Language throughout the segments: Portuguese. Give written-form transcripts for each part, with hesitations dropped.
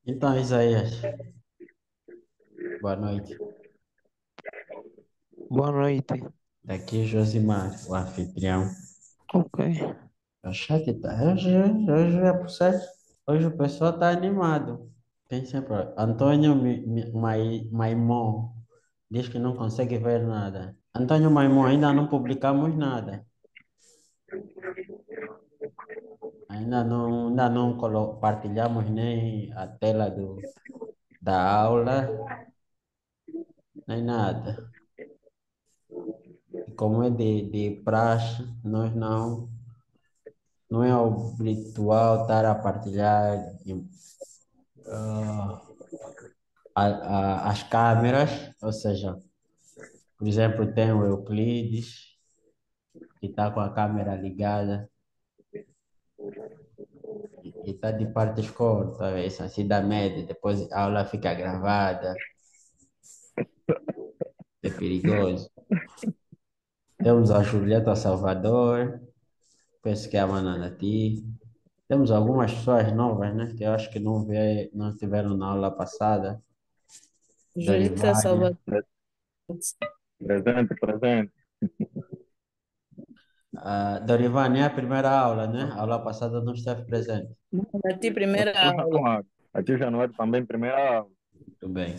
Então, Isaías, boa noite. Boa noite. Daqui Josimar, o anfitrião. Ok. O chat tá. Hoje é por certo. Hoje o pessoal tá animado. Tem sempre. Antônio Maimon diz que não consegue ver nada. Antônio Maimon, ainda não publicamos nada. Ainda não partilhamos nem a tela da aula, nem nada. E como é de praxe, nós não é habitual estar a partilhar ah, as câmeras, ou seja, por exemplo, tem o Euclides, que está com a câmera ligada e está de partes curtas, assim da média, depois a aula fica gravada, é perigoso. Temos a Julieta Salvador, penso que é a Mananati. Temos algumas pessoas novas, né, que eu acho que não estiveram na aula passada. Julita Dorivânia. Salvador. Presente, presente. Dorivânia é a primeira aula, né? A aula passada não esteve presente. A ti, primeira aula. A tia Januário também, primeira aula. Muito bem.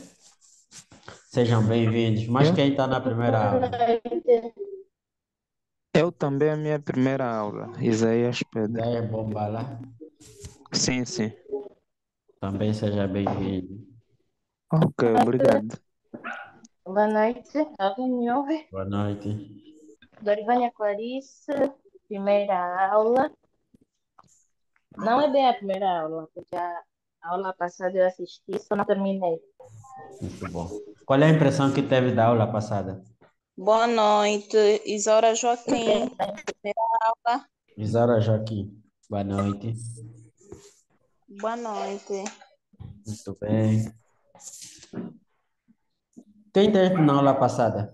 Sejam bem-vindos. Mas Eu, quem está na primeira aula? eu também, a minha primeira aula. Isaías Pedro. Daí é bomba lá. Sim, sim. Também seja bem-vindo. Ok, obrigado. Boa noite, alguém me ouve? Boa noite. Dorivânia Clarice, primeira aula. Não é bem a primeira aula, porque a aula passada eu assisti, só não terminei. Muito bom. Qual é a impressão que teve da aula passada? Boa noite, Isaura Joaquim. Primeira aula. Isaura Joaquim. Boa noite. Boa noite. Muito bem. Quem teve na aula passada?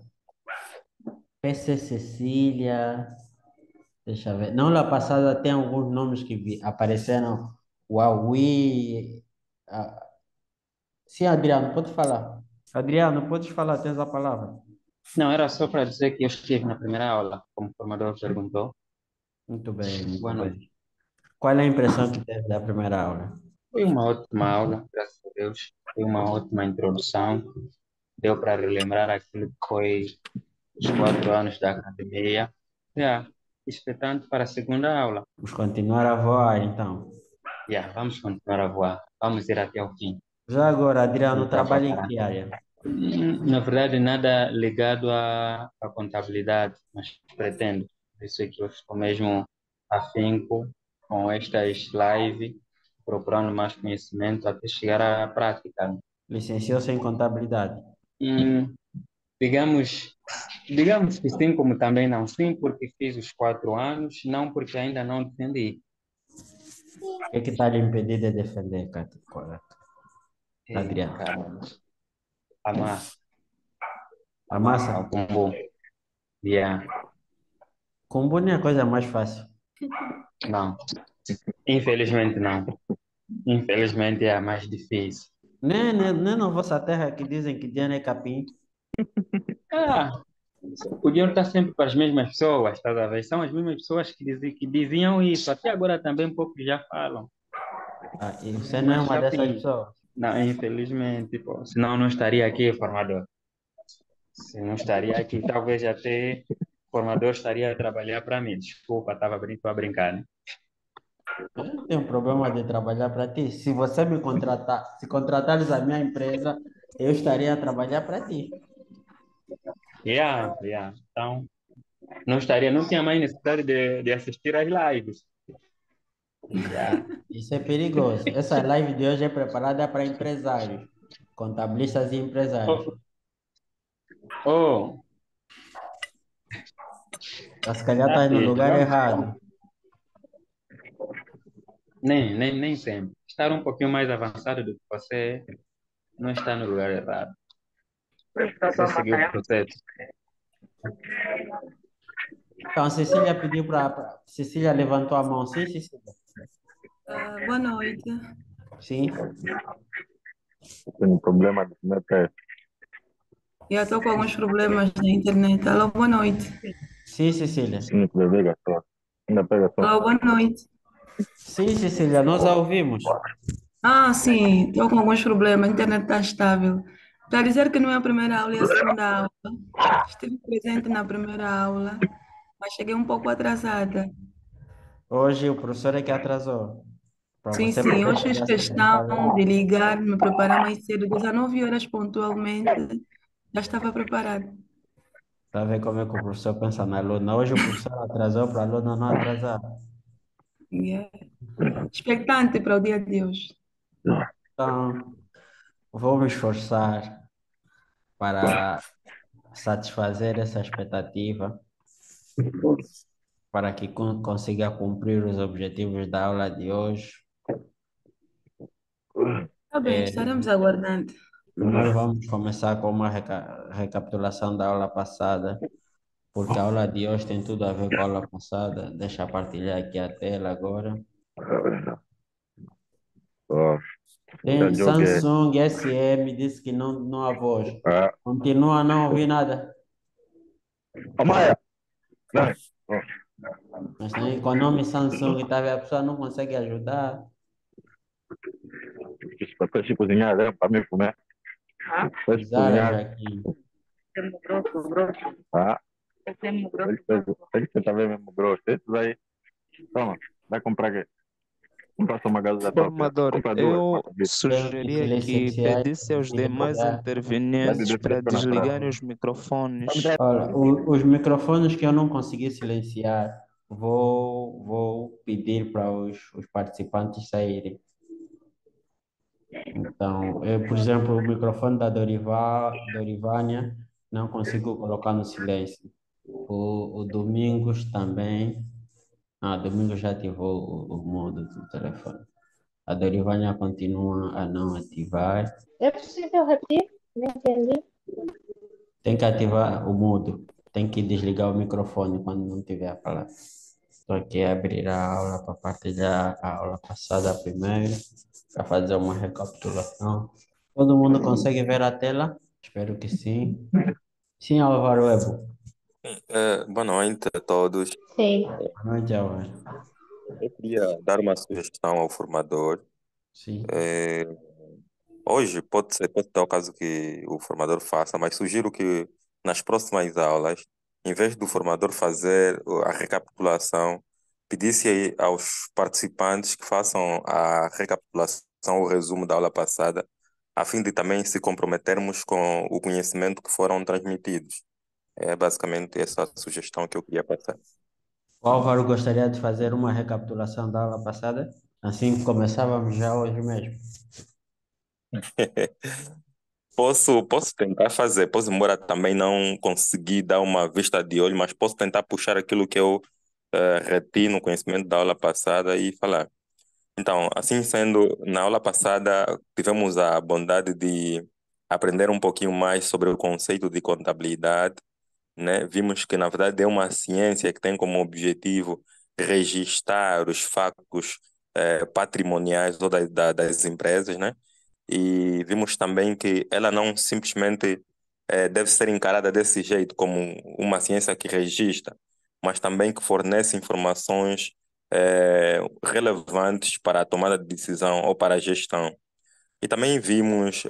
PC Cecília. Deixa eu ver. Na aula passada tem alguns nomes que apareceram. Huawei. Ah, sim, Adriano, pode falar. Adriano, podes falar, tens a palavra. Não, era só para dizer que eu estive na primeira aula, como o formador perguntou. Muito bem, muito Boa noite. bem. Qual é a impressão que teve da primeira aula? Foi uma ótima aula, graças a Deus. Foi uma ótima introdução. Deu para relembrar aquilo que foi os 4 anos da academia. Yeah, expectante para a segunda aula. Vamos continuar a voar, então. Yeah, vamos continuar a voar. Vamos ir até o fim. Já agora, Adriano, Nunca trabalha em acabará. que área? Na verdade, nada ligado à contabilidade, mas pretendo. Por isso é que eu estou mesmo afinco com estas lives, procurando mais conhecimento até chegar à prática. Licenciou-se em contabilidade. Hum, digamos, digamos que sim, como também não sim, porque fiz os 4 anos, não porque ainda não defendi. O que está lhe impedindo de defender, Ei, Adriano? caramba, amar, A amar massa? ao combo. Yeah. Combune é a coisa mais fácil. Não, infelizmente não. Infelizmente é a mais difícil. Nem na vossa terra que dizem que dinheiro é capim. Ah, o dinheiro está sempre para as mesmas pessoas, estás a ver? São as mesmas pessoas que diziam isso. Até agora também poucos já falam. Ah, e você não é Mas uma dessas assim, pessoas. não, infelizmente, pô, senão não estaria aqui, formador. Se não estaria aqui, talvez até o formador estaria a trabalhar para mim. Desculpa, estava a brincar, né? Eu não tenho problema de trabalhar para ti. Se você me contratar, se contratares a minha empresa, eu estaria a trabalhar para ti. Yeah, yeah. Então, não tinha mais necessidade de assistir às lives. Yeah. Isso é perigoso. Essa live de hoje é preparada para empresários, contabilistas e empresários. Oh, oh, Mas se calhar está tá aí no certo, lugar vamos. errado. Nem sempre. Estar um pouquinho mais avançado do que você não está no lugar errado. Você seguiu o processo. Então, a Cecília pediu para. Cecília levantou a mão. Sim, Cecília. Boa noite. Sim, Tenho problema de internet. Eu estou com alguns problemas na internet. Alô, boa noite. sim, Cecília. Tenho que beber gastou. Ainda pega só. Alô, boa noite. Sim, Cecília, nós a ouvimos. Ah, sim, estou com alguns problemas. A internet está estável. Para dizer que não é a primeira aula e a segunda aula. Estive presente na primeira aula, mas cheguei um pouco atrasada. Hoje o professor é que atrasou. Para Sim, você sim, poder hoje fiz chegar questão acertado. de ligar, me preparar mais cedo, 19 horas pontualmente, já estava preparada. Para ver como é que o professor pensa na aluna. Hoje o professor atrasou para a aluna não atrasar. Yeah. Expectante para o dia de hoje. Então, vou me esforçar para satisfazer essa expectativa, para que consiga cumprir os objetivos da aula de hoje. Tá bem, É, estaremos aguardando. nós vamos começar com uma recapitulação da aula passada, porque a aula de hoje tem tudo a ver com a aula passada. Deixa eu partilhar aqui a tela agora. Oh, já Tem joguei. Samsung SM, disse que não há voz. Ah, Continua a não ouvir nada. Amaya! Não. Oh, Mas tem com o nome Samsung, tá, vendo? A pessoa não consegue ajudar. isso para peixe cozinhar, né? Para mim comer. Peixe Zara, cozinhar. Jaquim. Ah, ele está bem mesmo grosso. Esses aí. Toma, vai comprar aqui. Comprar só uma gás da própria. Formador, Compra duas para eu comer. Tenho que sugeria que silenciar pedisse aos e demais desligar. Vai de intervenientes para fresco na desligarem praia. os microfones. Olha, os microfones que eu não consegui silenciar, vou pedir para os participantes saírem. Então, eu, por exemplo, o microfone da Dorivânia não consigo colocar no silêncio. O Domingos também. Ah, Domingos já ativou o modo do telefone. A Dorivânia continua a não ativar. É possível repetir? Não entendi. Tem que ativar o mudo. Tem que desligar o microfone quando não tiver a falar. Estou aqui a abrir a aula para partilhar a aula passada primeiro, para fazer uma recapitulação. Todo mundo consegue ver a tela? Espero que sim. Sim, Álvaro Ebo. Boa noite a todos. Sim. Boa noite, Álvaro. Eu queria dar uma sugestão ao formador. Sim. Eh, Hoje pode ser o caso que o formador faça, mas sugiro que nas próximas aulas, em vez do formador fazer a recapitulação, pedisse aí aos participantes que façam a recapitulação, o resumo da aula passada, a fim de também se comprometermos com o conhecimento que foram transmitidos. É basicamente essa a sugestão que eu queria passar. O Álvaro gostaria de fazer uma recapitulação da aula passada? Assim começávamos já hoje mesmo. Posso tentar fazer, posso embora também não conseguir dar uma vista de olho, mas posso tentar puxar aquilo que eu reti no conhecimento da aula passada e falar. Então, assim sendo, na aula passada tivemos a bondade de aprender um pouquinho mais sobre o conceito de contabilidade, né? Vimos que, na verdade, é uma ciência que tem como objetivo registrar os factos patrimoniais ou das empresas, né? E vimos também que ela não simplesmente deve ser encarada desse jeito, como uma ciência que registra, mas também que fornece informações relevantes para a tomada de decisão ou para a gestão. E também vimos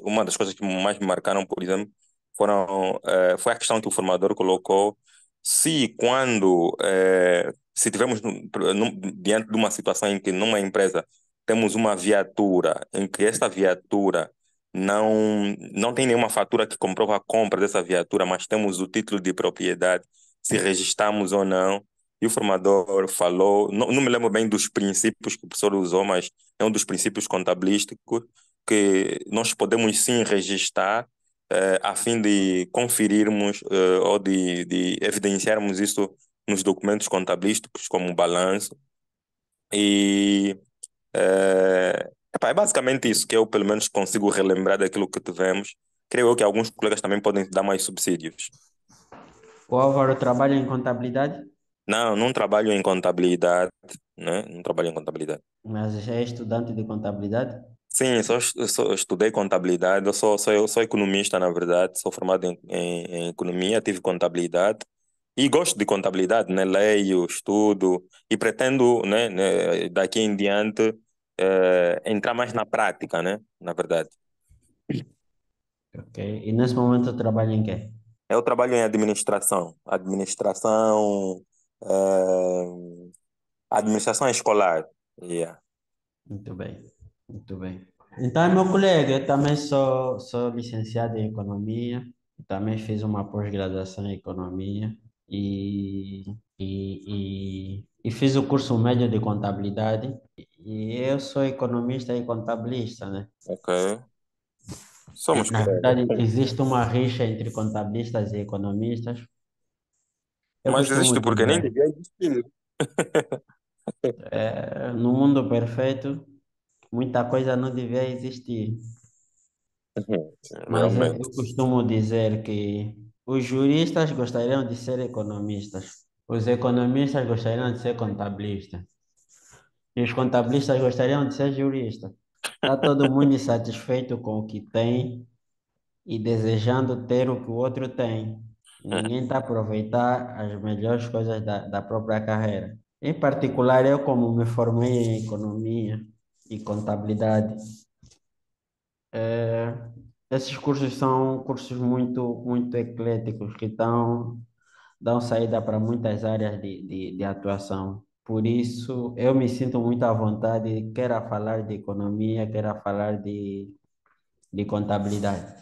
uma das coisas que mais me marcaram, por exemplo, foi a questão que o formador colocou, se tivermos diante de uma situação em que numa empresa temos uma viatura, em que esta viatura não tem nenhuma fatura que comprova a compra dessa viatura, mas temos o título de propriedade, se registramos ou não, e o formador falou, não me lembro bem dos princípios que o professor usou, mas é um dos princípios contabilísticos que nós podemos sim registrar a fim de conferirmos ou de evidenciarmos isso nos documentos contabilísticos, como o balanço. E é basicamente isso que eu, pelo menos, consigo relembrar daquilo que tivemos. Creio eu que alguns colegas também podem dar mais subsídios. O Álvaro trabalha em contabilidade? Não, não trabalho em contabilidade, né? Não trabalho em contabilidade. Mas já é estudante de contabilidade? Sim, estudei contabilidade, eu sou economista, na verdade, sou formado em economia, tive contabilidade e gosto de contabilidade, né? Leio, estudo e pretendo, daqui em diante, entrar mais na prática, né? Na verdade. Ok. E nesse momento trabalha em quê? Eu trabalho em administração escolar. Yeah. Muito bem, muito bem. Então, meu colega, eu também sou licenciado em economia, também fiz uma pós-graduação em economia e, e fiz o curso médio de contabilidade. E eu sou economista e contabilista, né? Ok. Somos Na verdade, colegas. existe uma rixa entre contabilistas e economistas. Eu Mas costumo existe porque nem dizer, devia existir. no mundo perfeito, muita coisa não devia existir. Mas Realmente. eu costumo dizer que os juristas gostariam de ser economistas, os economistas gostariam de ser contabilistas, e os contabilistas gostariam de ser juristas. Está todo mundo insatisfeito com o que tem e desejando ter o que o outro tem. Ninguém está a aproveitar as melhores coisas da própria carreira. Em particular, eu, como me formei em economia e contabilidade, esses cursos são cursos muito ecléticos que dão saída para muitas áreas de atuação. Por isso, eu me sinto muito à vontade, quer a falar de economia, quer a falar de contabilidade.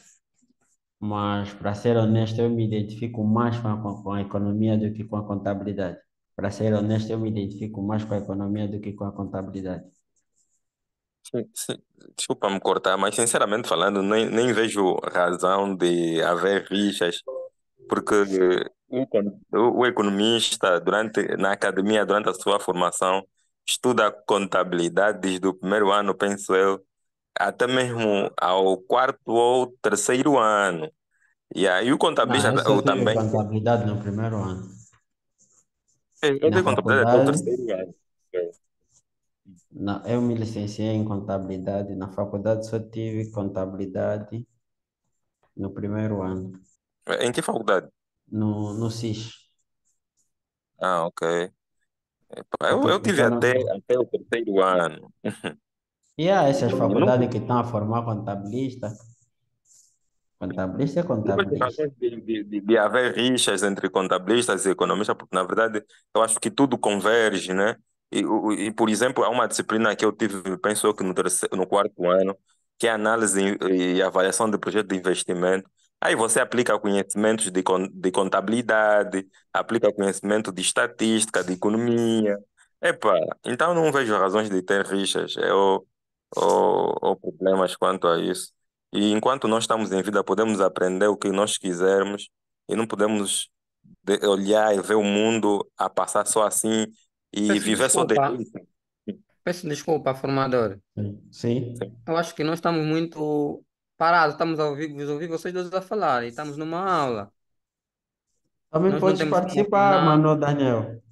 Mas, para ser honesto, eu me identifico mais com a economia do que com a contabilidade. Para ser honesto, eu me identifico mais com a economia do que com a contabilidade. Sim, sim. Desculpa me cortar, mas sinceramente falando, nem vejo razão de haver rixas, porque o economista, na academia, durante a sua formação, estuda contabilidade desde o primeiro ano, penso eu, até mesmo ao quarto ou terceiro ano. E aí o Não, contabilista eu só eu tive também. contabilidade no primeiro ano. Eu Na tenho contabilidade até o faculdade, terceiro ano. eu me licenciei em contabilidade. Na faculdade só tive contabilidade no primeiro ano, Em que faculdade? no SIS. Ah, ok. Eu tive até o terceiro ano. E há essas E nunca, faculdades que estão a formar contabilista. Contabilista é não vejo contabilista. razões de haver rixas entre contabilistas e economistas, porque, na verdade, eu acho que tudo converge, né? Por exemplo, há uma disciplina que eu tive, penso eu que no quarto ano, que é análise e avaliação de projeto de investimento. Aí você aplica conhecimentos de contabilidade, aplica conhecimento de estatística, de economia. Epa, então não vejo razões de ter rixas ou problemas quanto a isso. E enquanto nós estamos em vida, podemos aprender o que nós quisermos e não podemos olhar e ver o mundo a passar só assim e Peço viver só de desculpa, isso. peço desculpa, formador. Sim. Sim. Eu acho que nós estamos muito parados, estamos a ouvir vocês dois a falar e estamos numa aula. Também Nós não podes temos como participar, opinar. Manuel Daniel.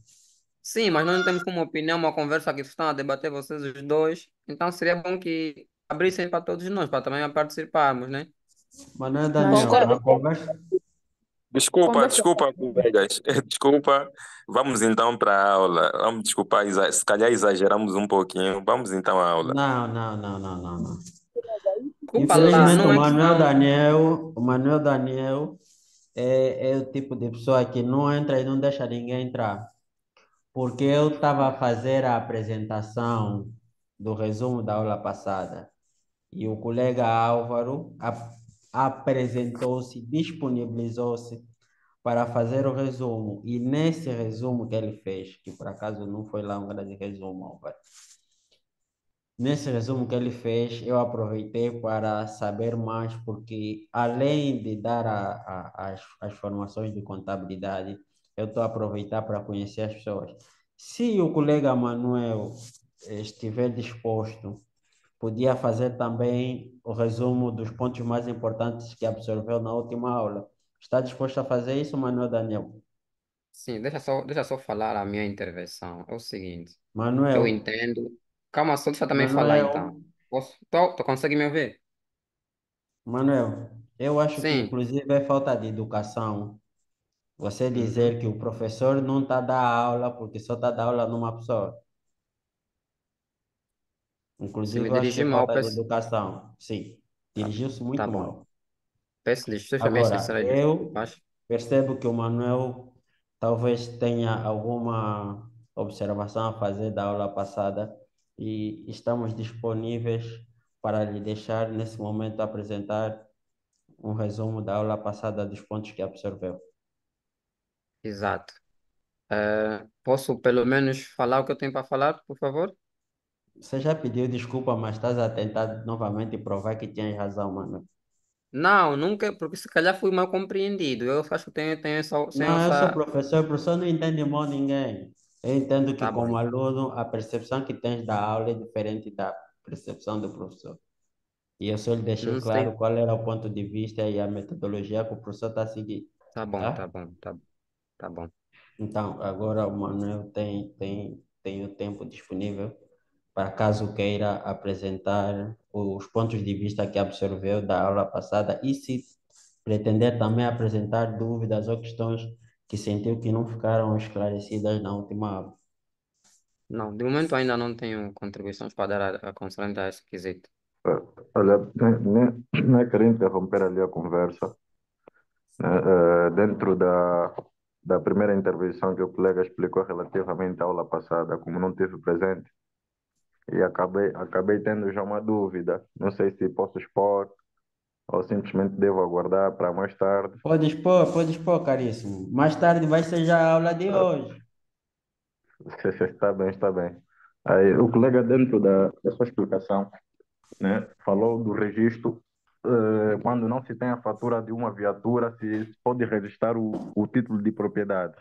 Sim, mas nós não temos como opinião uma conversa que estão a debater vocês os dois. Então seria bom que abrissem para todos nós, para também participarmos, né? Manuel Mas Daniel, a conversa, conversa. conversa. Desculpa, colegas. Desculpa. Vamos então para a aula. Vamos desculpar, se calhar exageramos um pouquinho. Vamos então à aula. Não, não, não, não, não, não. Desculpa lá, Infelizmente, não é questão. O Manuel Daniel é o tipo de pessoa que não entra e não deixa ninguém entrar. Porque eu estava a fazer a apresentação do resumo da aula passada e o colega Álvaro apresentou-se, disponibilizou-se para fazer o resumo. E nesse resumo que ele fez, que por acaso não foi lá um grande resumo, Álvaro, nesse resumo que ele fez, eu aproveitei para saber mais, porque além de dar as formações de contabilidade, eu estou a aproveitar para conhecer as pessoas. Se o colega Manuel estiver disposto, podia fazer também o resumo dos pontos mais importantes que absorveu na última aula. Está disposto a fazer isso, Manuel Daniel? Sim, deixa só falar a minha intervenção. É o seguinte, eu Manuel, entendo. Calma só, deixa eu também falar Manuel, então. Posso? Tu consegue me ouvir? Manuel, eu acho que Sim. inclusive é falta de educação você Uhum. dizer que o professor não está a dar aula porque só está a dar aula numa pessoa. Se me Inclusive, eu acho que dirigir é mal, falta de peço. educação. Sim, Tá, dirigiu-se tá muito bom. mal. Peço-lhes minhas Agora, sinceras eu desculpas. percebo que o Manuel talvez tenha alguma observação a fazer da aula passada e estamos disponíveis para lhe deixar, nesse momento, apresentar um resumo da aula passada dos pontos que absorveu. Exato. Posso pelo menos falar o que eu tenho para falar, por favor? Você já pediu desculpa, mas estás a tentar novamente provar que tinhas razão, Manuel. Não, nunca, porque se calhar fui mal compreendido. Eu acho que tenho Não, eu sou essa. professor, o professor não entende mal ninguém. Eu entendo que, Tá bom, como aluno, a percepção que tens da aula é diferente da percepção do professor. E eu só lhe deixei não claro sei. qual era o ponto de vista e a metodologia que o professor está a seguir, Tá bom, tá tá? bom, tá bom. Então, agora o Manuel tem o tempo disponível para caso queira apresentar os pontos de vista que absorveu da aula passada e se pretender também apresentar dúvidas ou questões que sentiu que não ficaram esclarecidas na última aula. Não, de momento ainda não tenho contribuições para dar a consoante a esse quesito. Olha, nem queria interromper ali a conversa, né? Dentro da primeira intervenção que o colega explicou relativamente à aula passada, como não tive presente, e acabei tendo já uma dúvida. Não sei se posso expor ou simplesmente devo aguardar para mais tarde. Pode expor, caríssimo. Mais tarde vai ser já a aula de hoje. Está bem, está bem. Aí, o colega, dentro da sua explicação, né, falou do registro, quando não se tem a fatura de uma viatura, se pode registrar o título de propriedade.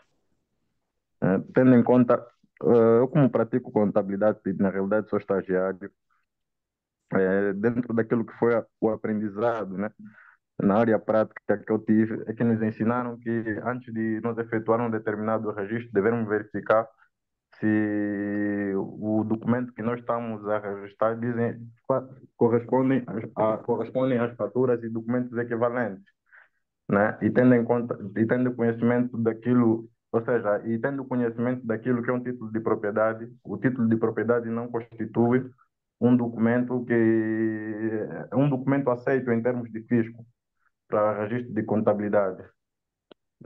Tendo em conta, eu como pratico contabilidade, e na realidade sou estagiário, dentro daquilo que foi o aprendizado, né, na área prática que eu tive, é que nos ensinaram que antes de nós efetuar um determinado registro, devemos verificar se o documento que nós estamos a registrar correspondem às faturas e documentos equivalentes, né? E tendo em conta, e tendo conhecimento daquilo, ou seja, e tendo conhecimento daquilo que é um título de propriedade, o título de propriedade não constitui um documento que é um documento aceito em termos de fisco para registro de contabilidade.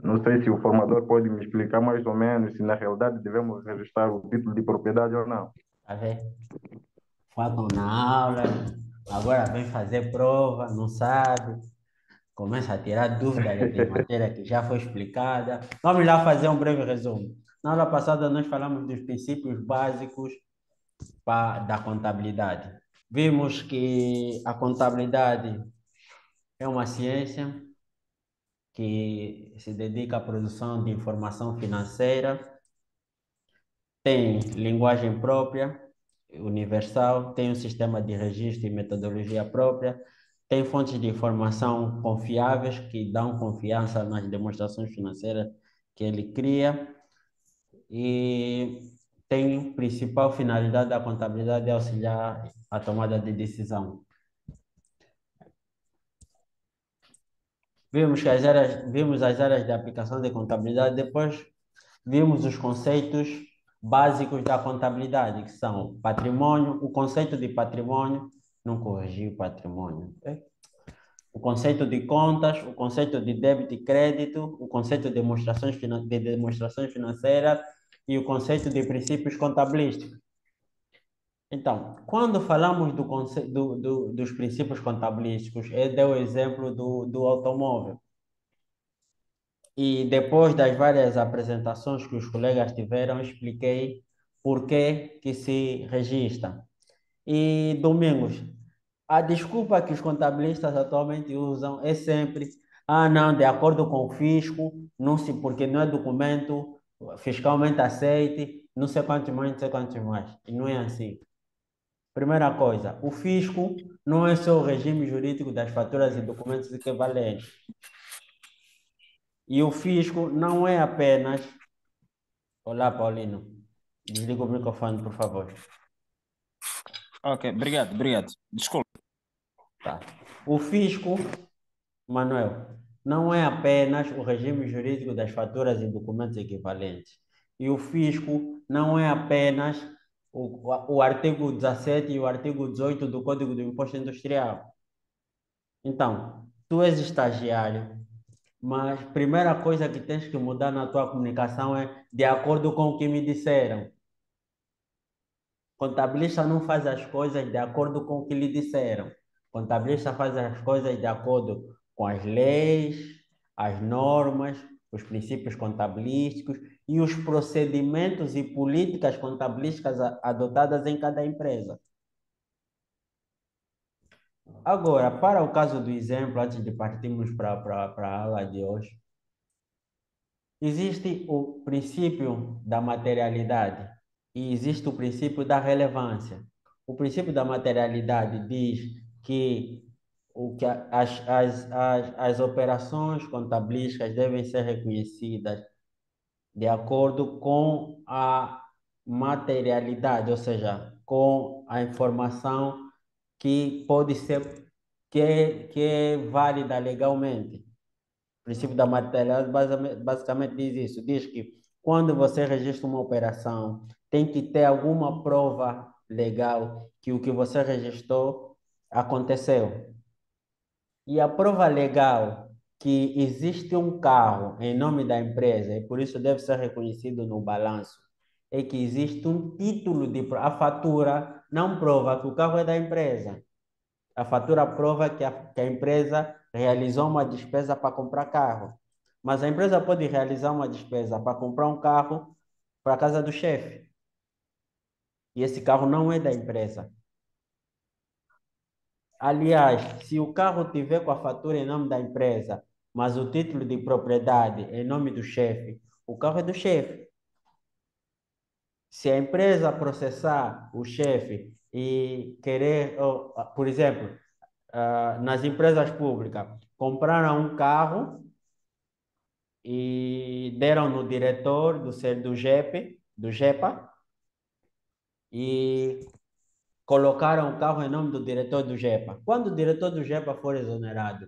Não sei se o formador pode me explicar mais ou menos se na realidade devemos registrar o título de propriedade ou não. Tá vendo? Faltam na aula, agora vem fazer prova, não sabe. Começa a tirar dúvidas de matéria que já foi explicada. Vamos lá fazer um breve resumo. Na aula passada, nós falamos dos princípios básicos da contabilidade. Vimos que a contabilidade é uma ciência que se dedica à produção de informação financeira, tem linguagem própria, universal, tem um sistema de registro e metodologia própria, tem fontes de informação confiáveis que dão confiança nas demonstrações financeiras que ele cria e tem principal finalidade da contabilidade de auxiliar a tomada de decisão. Vimos as áreas de aplicação de contabilidade, depois vimos os conceitos básicos da contabilidade, que são patrimônio, o conceito de patrimônio, não corrigi o patrimônio, o conceito de contas, o conceito de débito e crédito, o conceito de demonstrações financeiras e o conceito de princípios contabilísticos. Então, quando falamos dos princípios contabilísticos, eu dei o exemplo do automóvel. E depois das várias apresentações que os colegas tiveram, expliquei por que se registra. E, Domingos, a desculpa que os contabilistas atualmente usam é sempre, não, de acordo com o fisco, não se, porque não é documento fiscalmente aceite, não sei quantos mais, não sei quantos mais. E não é assim. Primeira coisa, o fisco não é só o regime jurídico das faturas e documentos equivalentes. E o fisco não é apenas Olá, Paulino. Desliga o microfone, por favor. Ok, obrigado. Desculpa. Tá. O fisco, Manuel, não é apenas o regime jurídico das faturas e documentos equivalentes. E o fisco não é apenas o artigo 17 e o artigo 18 do Código do Imposto Industrial. Então, tu és estagiário, mas a primeira coisa que tens que mudar na tua comunicação é de acordo com o que me disseram. Contabilista não faz as coisas de acordo com o que lhe disseram. Contabilista faz as coisas de acordo com as leis, as normas, os princípios contabilísticos e os procedimentos e políticas contabilísticas adotadas em cada empresa. Agora, para o caso do exemplo, antes de partirmos para a aula de hoje, existe o princípio da materialidade e existe o princípio da relevância. O princípio da materialidade diz que, as operações contabilísticas devem ser reconhecidas de acordo com a materialidade, ou seja, com a informação que pode ser, que é válida legalmente. O princípio da materialidade basicamente diz isso. Diz que quando você registra uma operação, tem que ter alguma prova legal que o que você registrou aconteceu. E a prova legal que existe um carro em nome da empresa, e por isso deve ser reconhecido no balanço, é que existe um título a fatura não prova que o carro é da empresa. A fatura prova que a empresa realizou uma despesa para comprar carro. Mas a empresa pode realizar uma despesa para comprar um carro para a casa do chefe. E esse carro não é da empresa. Aliás, se o carro tiver com a fatura em nome da empresa, mas o título de propriedade em nome do chefe, o carro é do chefe. Se a empresa processar o chefe e querer, por exemplo, nas empresas públicas, compraram um carro e deram no diretor do GEP, do GEPA, e colocaram o carro em nome do diretor do GEPA. Quando o diretor do GEPA for exonerado,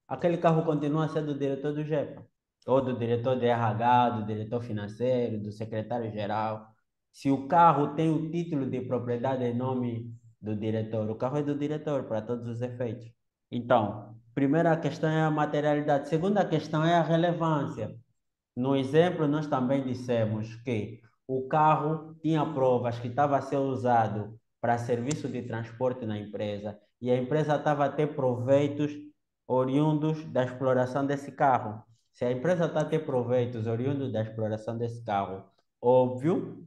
aquele carro continua a ser do diretor do GEPA, ou do diretor de RH, do diretor financeiro, do secretário-geral. Se o carro tem o título de propriedade em nome do diretor, o carro é do diretor para todos os efeitos. Então, primeira questão é a materialidade. Segunda questão é a relevância. No exemplo, nós também dissemos que o carro tinha provas que estava a ser usado para serviço de transporte na empresa e a empresa estava a ter proveitos oriundos da exploração desse carro. Se a empresa está a ter proveitos oriundos da exploração desse carro, óbvio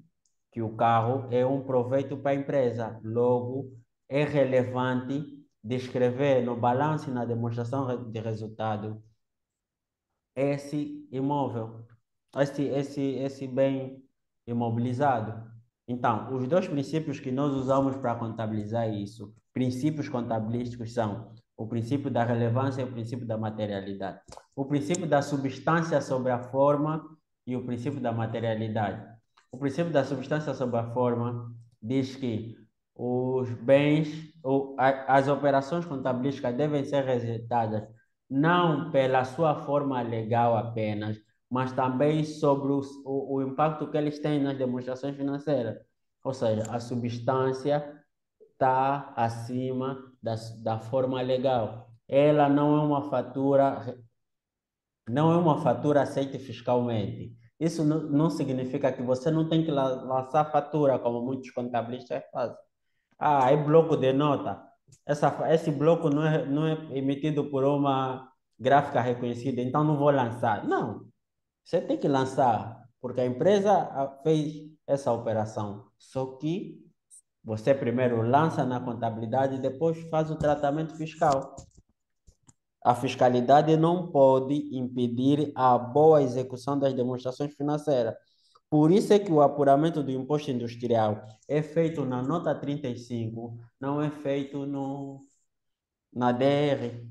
que o carro é um proveito para a empresa. Logo, é relevante descrever no balanço e na demonstração de resultado esse imóvel, esse bem imobilizado. Então, os dois princípios que nós usamos para contabilizar isso, princípios contabilísticos, são o princípio da relevância e o princípio da materialidade. O princípio da substância sobre a forma e o princípio da materialidade. O princípio da substância sobre a forma diz que os bens, as operações contabilísticas devem ser registradas não pela sua forma legal apenas, mas também sobre o impacto que eles têm nas demonstrações financeiras. Ou seja, a substância está acima da forma legal. Ela não é uma fatura aceita fiscalmente. Isso não significa que você não tem que lançar fatura, como muitos contabilistas fazem. Ah, é bloco de nota. Esse bloco não é emitido por uma gráfica reconhecida, então não vou lançar. Não, você tem que lançar, porque a empresa fez essa operação. Só que você primeiro lança na contabilidade e depois faz o tratamento fiscal. A fiscalidade não pode impedir a boa execução das demonstrações financeiras. Por isso é que o apuramento do imposto industrial é feito na nota 35, não é feito na DR.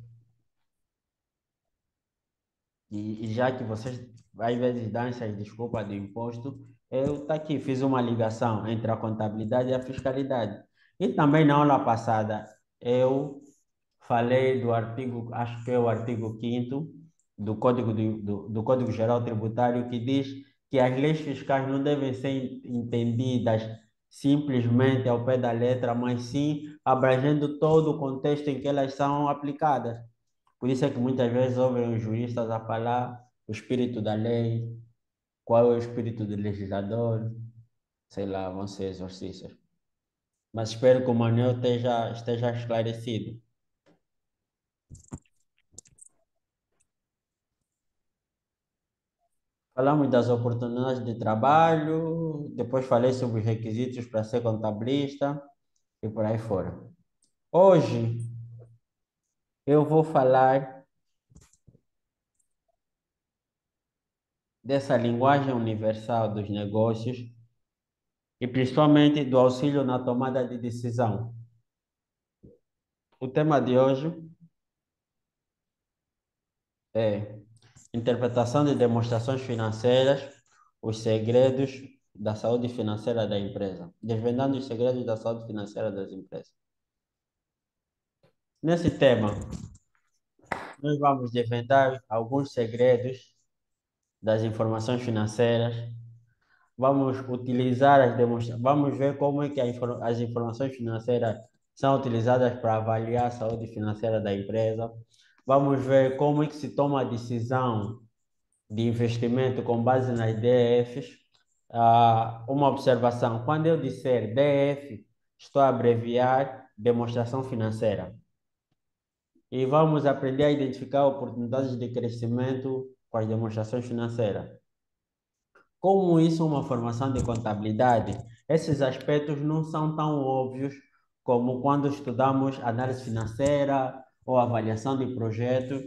E já que vocês às vezes dão essas desculpas do imposto, Eu tá aqui, fiz uma ligação entre a contabilidade e a fiscalidade. E também na aula passada, eu falei do artigo, acho que é o artigo 5º do do Código Geral Tributário, que diz que as leis fiscais não devem ser entendidas simplesmente ao pé da letra, mas sim abrangendo todo o contexto em que elas são aplicadas. Por isso é que muitas vezes ouvem os juristas a falar o espírito da lei, qual é o espírito do legislador, sei lá, vão ser exorcistas. Mas espero que o Manuel esteja esclarecido. Falamos das oportunidades de trabalho, depois falei sobre os requisitos para ser contabilista e por aí fora. Hoje eu vou falar dessa linguagem universal dos negócios e principalmente do auxílio na tomada de decisão. O tema de hoje é interpretação de demonstrações financeiras, os segredos da saúde financeira da empresa. Desvendando os segredos da saúde financeira das empresas. Nesse tema, nós vamos desvendar alguns segredos das informações financeiras. Vamos utilizar vamos ver como é que as informações financeiras são utilizadas para avaliar a saúde financeira da empresa. Vamos ver como é que se toma a decisão de investimento com base nas DFs. Uma observação: quando eu disser DF, estou a abreviar demonstração financeira. E vamos aprender a identificar oportunidades de crescimento com as demonstrações financeiras. Como isso é uma formação de contabilidade, esses aspectos não são tão óbvios como quando estudamos análise financeira ou avaliação de projetos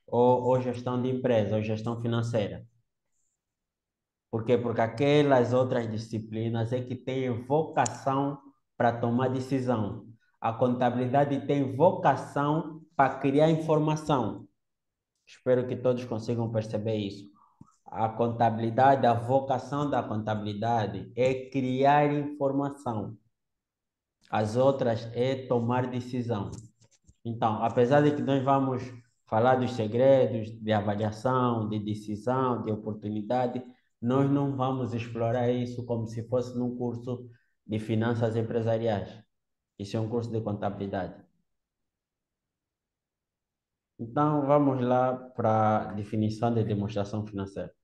ou gestão de empresa ou gestão financeira. Por quê? Porque aquelas outras disciplinas é que têm vocação para tomar decisão. A contabilidade tem vocação para criar informação. Espero que todos consigam perceber isso. A contabilidade, a vocação da contabilidade é criar informação. As outras é tomar decisão. Então, apesar de que nós vamos falar dos segredos de avaliação, de decisão, de oportunidade, nós não vamos explorar isso como se fosse num curso de finanças empresariais. Isso é um curso de contabilidade. Então, vamos lá para a definição de demonstração financeira.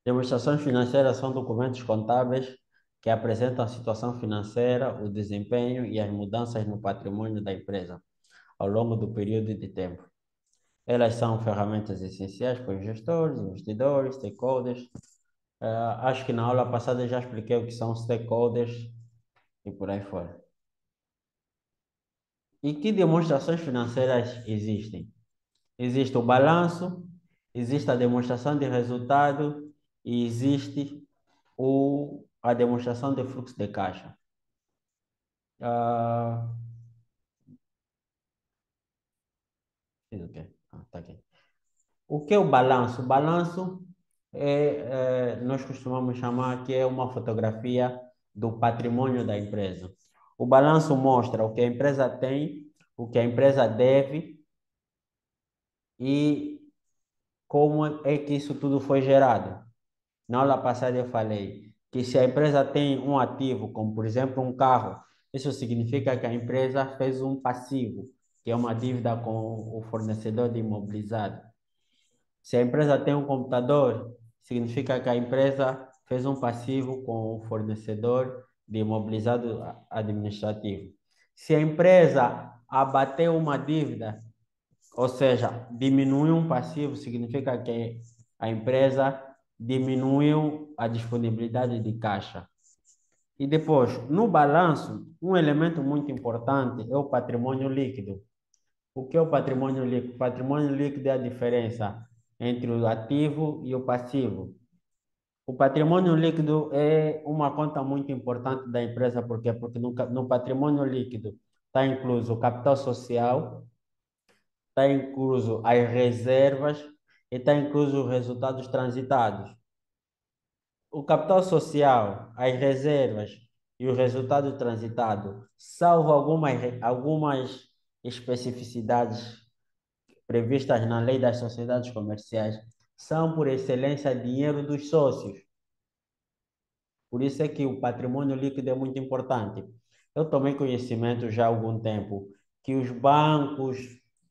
Demonstrações financeiras são documentos contábeis que apresentam a situação financeira, o desempenho e as mudanças no patrimônio da empresa ao longo do período de tempo. Elas são ferramentas essenciais para os gestores, investidores, stakeholders. Acho que na aula passada eu já expliquei o que são stakeholders e por aí fora. E que demonstrações financeiras existem? Existe o balanço, existe a demonstração de resultado e existe a demonstração de fluxo de caixa. Fiz o quê? Tá aqui. O que é o balanço? O balanço nós costumamos chamar que é uma fotografia do patrimônio da empresa. O balanço mostra o que a empresa tem, o que a empresa deve e como é que isso tudo foi gerado. Na aula passada eu falei que se a empresa tem um ativo, como por exemplo um carro, isso significa que a empresa fez um passivo, que é uma dívida com o fornecedor de imobilizado. Se a empresa tem um computador, significa que a empresa fez um passivo com o fornecedor de imobilizado administrativo. Se a empresa abateu uma dívida, ou seja, diminuiu um passivo, significa que a empresa diminuiu a disponibilidade de caixa. E depois, no balanço, um elemento muito importante é o patrimônio líquido. O que é o patrimônio líquido? O patrimônio líquido é a diferença entre o ativo e o passivo. O patrimônio líquido é uma conta muito importante da empresa, por quê? Porque no patrimônio líquido está incluso o capital social, está incluso as reservas e está incluso os resultados transitados. o capital social, as reservas e o resultado transitado, salvo algumas especificidades previstas na lei das sociedades comerciais, são, por excelência, dinheiro dos sócios. Por isso é que o patrimônio líquido é muito importante. Eu tomei conhecimento já há algum tempo que os bancos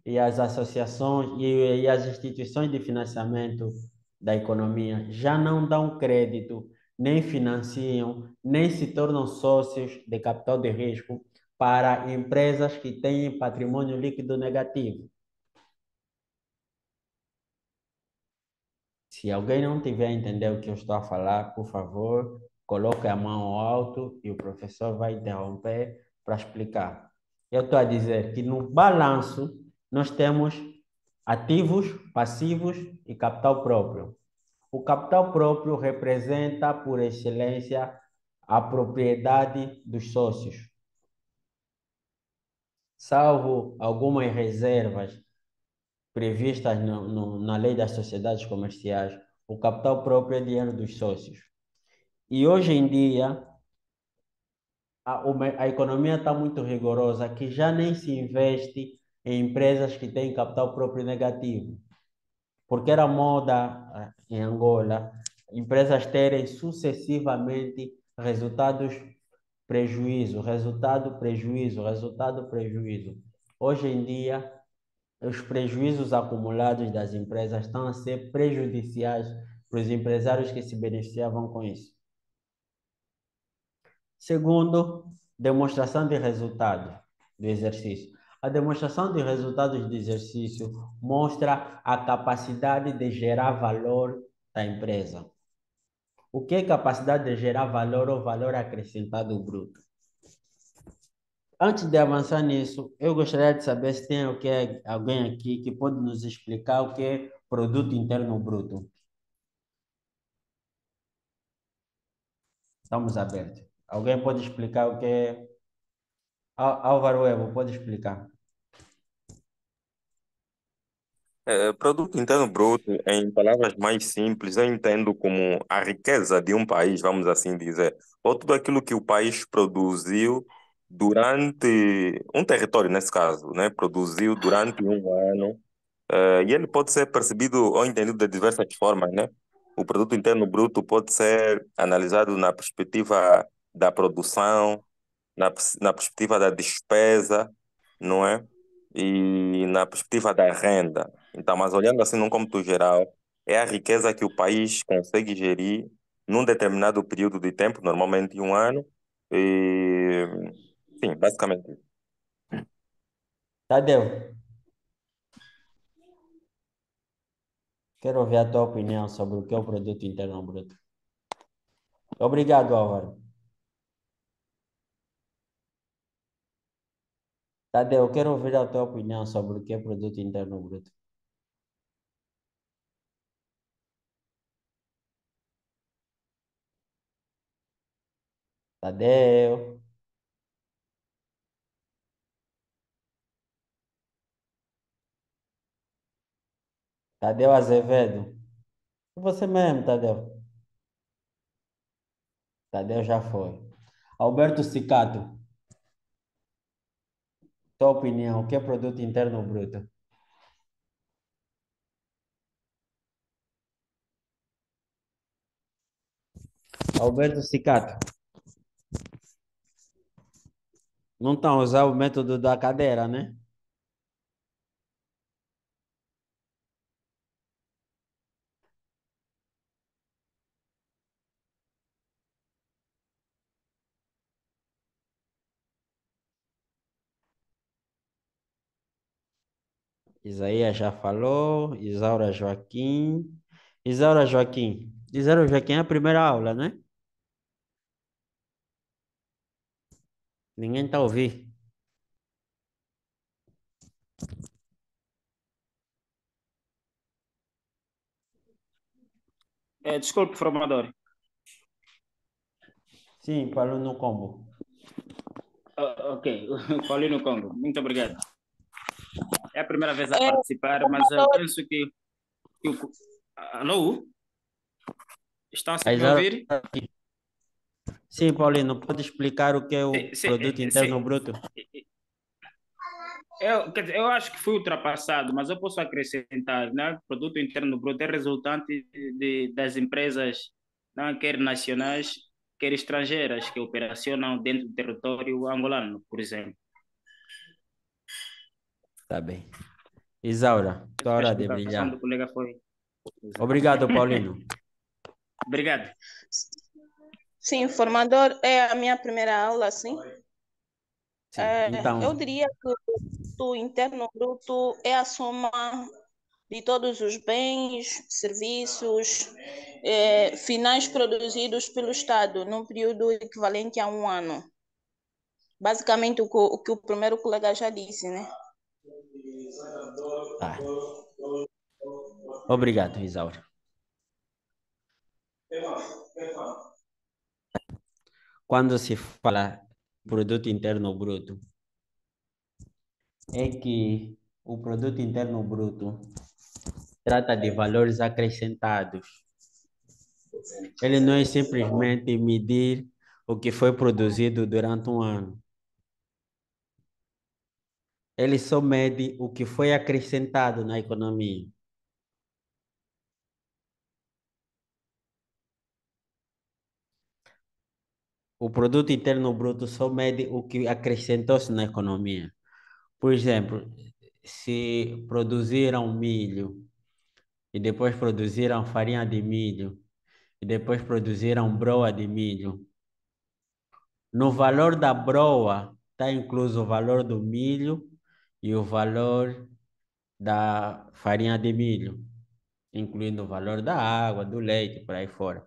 e as associações e as instituições de financiamento da economia já não dão crédito, nem financiam, nem se tornam sócios de capital de risco para empresas que têm patrimônio líquido negativo. Se alguém não tiver a entender o que eu estou a falar, por favor, coloque a mão ao alto e o professor vai interromper para explicar. Eu estou a dizer que no balanço nós temos ativos, passivos e capital próprio. O capital próprio representa, por excelência, a propriedade dos sócios. Salvo algumas reservas previstas na lei das sociedades comerciais, o capital próprio é dinheiro dos sócios. E hoje em dia, a economia está muito rigorosa, que já nem se investe em empresas que têm capital próprio negativo. Porque era moda em Angola, empresas terem sucessivamente resultados prejuízo, resultado prejuízo, resultado prejuízo. Hoje em dia, os prejuízos acumulados das empresas estão a ser prejudiciais para os empresários que se beneficiavam com isso. Segundo, demonstração de resultados do exercício. A demonstração de resultados do exercício mostra a capacidade de gerar valor da empresa. O que é capacidade de gerar valor ou valor acrescentado bruto? Antes de avançar nisso, eu gostaria de saber se tem alguém aqui que pode nos explicar o que é produto interno bruto. Estamos abertos. Alguém pode explicar o que é? Álvaro Evo, pode explicar. Produto interno bruto, em palavras mais simples, eu entendo como a riqueza de um país, vamos assim dizer, ou tudo aquilo que o país produziu durante um território, nesse caso, né? Produziu durante um ano, e ele pode ser percebido ou entendido de diversas formas, né? O produto interno bruto pode ser analisado na perspectiva da produção, na perspectiva da despesa, não é? E na perspectiva da renda. Então, mas olhando assim num cômputo geral, é a riqueza que o país consegue gerir num determinado período de tempo, normalmente um ano, e sim, basicamente isso. Tadeu, quero ouvir a tua opinião sobre o que é o produto interno bruto. Obrigado, Álvaro. Tadeu, quero ouvir a tua opinião sobre o que é produto interno bruto. Tadeu, Tadeu Azevedo. Você mesmo, Tadeu. Tadeu já foi. Alberto Cicato, tua opinião, o que é produto interno bruto? Alberto Cicato, não estão a usar o método da cadeira, né? Isaías já falou, Isaura Joaquim. Isaura Joaquim. Isaura Joaquim é a primeira aula, né? Ninguém está a ouvir. Desculpe, formador. Sim, falou no combo. Ok, Paulino Congo, muito obrigado. É a primeira vez a participar, mas eu penso que Alô? Estão A a me Isaura ouvir? aqui. Sim, Paulino, pode explicar o que é o Sim, sim, produto interno bruto? quer dizer, eu acho que foi ultrapassado, mas eu posso acrescentar, né? O produto interno bruto é resultante das empresas, não, quer nacionais, quer estrangeiras, que operacionam dentro do território angolano, por exemplo. Tá bem. Isaura, tua A hora de explicação brilhar. do colega foi. Obrigado, Paulino. Obrigado. Sim, formador é a minha primeira aula, sim. Sim, Eu então, diria que o produto interno bruto é a soma de todos os bens, serviços, finais produzidos pelo Estado num período equivalente a um ano. Basicamente, o que o primeiro colega já disse, né? tá. Obrigado, Isaura. Quando se fala produto interno bruto, é que o produto interno bruto trata de valores acrescentados. Ele não é simplesmente medir o que foi produzido durante um ano. Ele só mede o que foi acrescentado na economia. O produto interno bruto só mede o que acrescentou-se na economia. Por exemplo, se produziram milho e depois produziram farinha de milho e depois produziram broa de milho, no valor da broa está incluso o valor do milho e o valor da farinha de milho, incluindo o valor da água, do leite, por aí fora.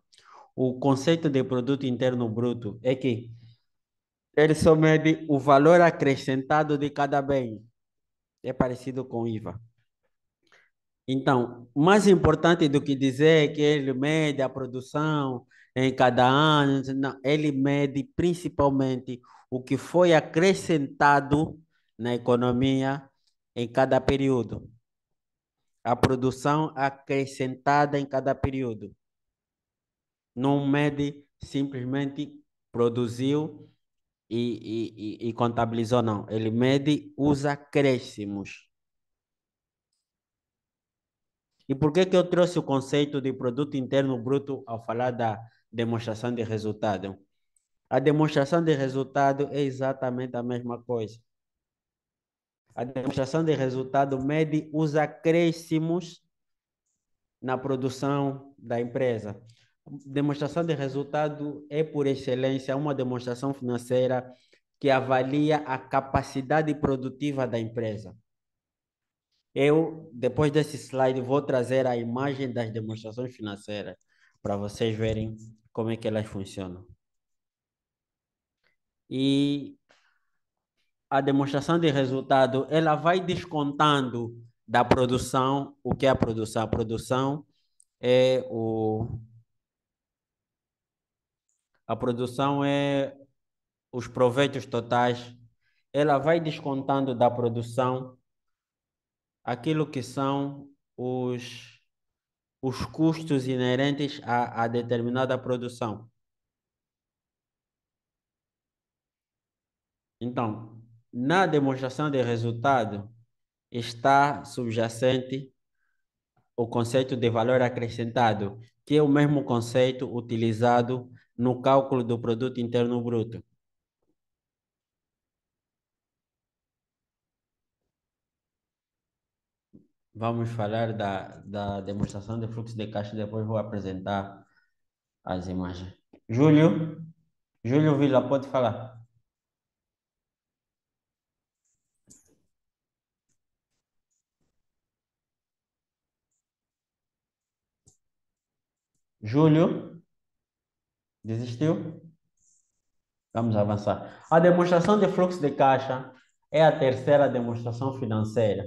O conceito de produto interno bruto é que ele só mede o valor acrescentado de cada bem. É parecido com IVA. Então, mais importante do que dizer que ele mede a produção em cada ano, não, ele mede principalmente o que foi acrescentado na economia em cada período. A produção acrescentada em cada período. Não mede simplesmente produziu e contabilizou, não. Ele mede os acréscimos. E por que que eu trouxe o conceito de produto interno bruto ao falar da demonstração de resultado? A demonstração de resultado é exatamente a mesma coisa. A demonstração de resultado mede os acréscimos na produção da empresa. Demonstração de resultado é, por excelência, uma demonstração financeira que avalia a capacidade produtiva da empresa. Eu, depois desse slide, vou trazer a imagem das demonstrações financeiras para vocês verem como é que elas funcionam. E a demonstração de resultado, ela vai descontando da produção, o que é a produção? A produção é a produção é os proveitos totais. Ela vai descontando da produção aquilo que são os custos inerentes a determinada produção. Então, na demonstração de resultado, está subjacente o conceito de valor acrescentado, que é o mesmo conceito utilizado no cálculo do produto interno bruto. Vamos falar da demonstração de fluxo de caixa, depois vou apresentar as imagens. Júlio Vila, pode falar. Júlio, desistiu? Vamos avançar. A demonstração de fluxo de caixa é a terceira demonstração financeira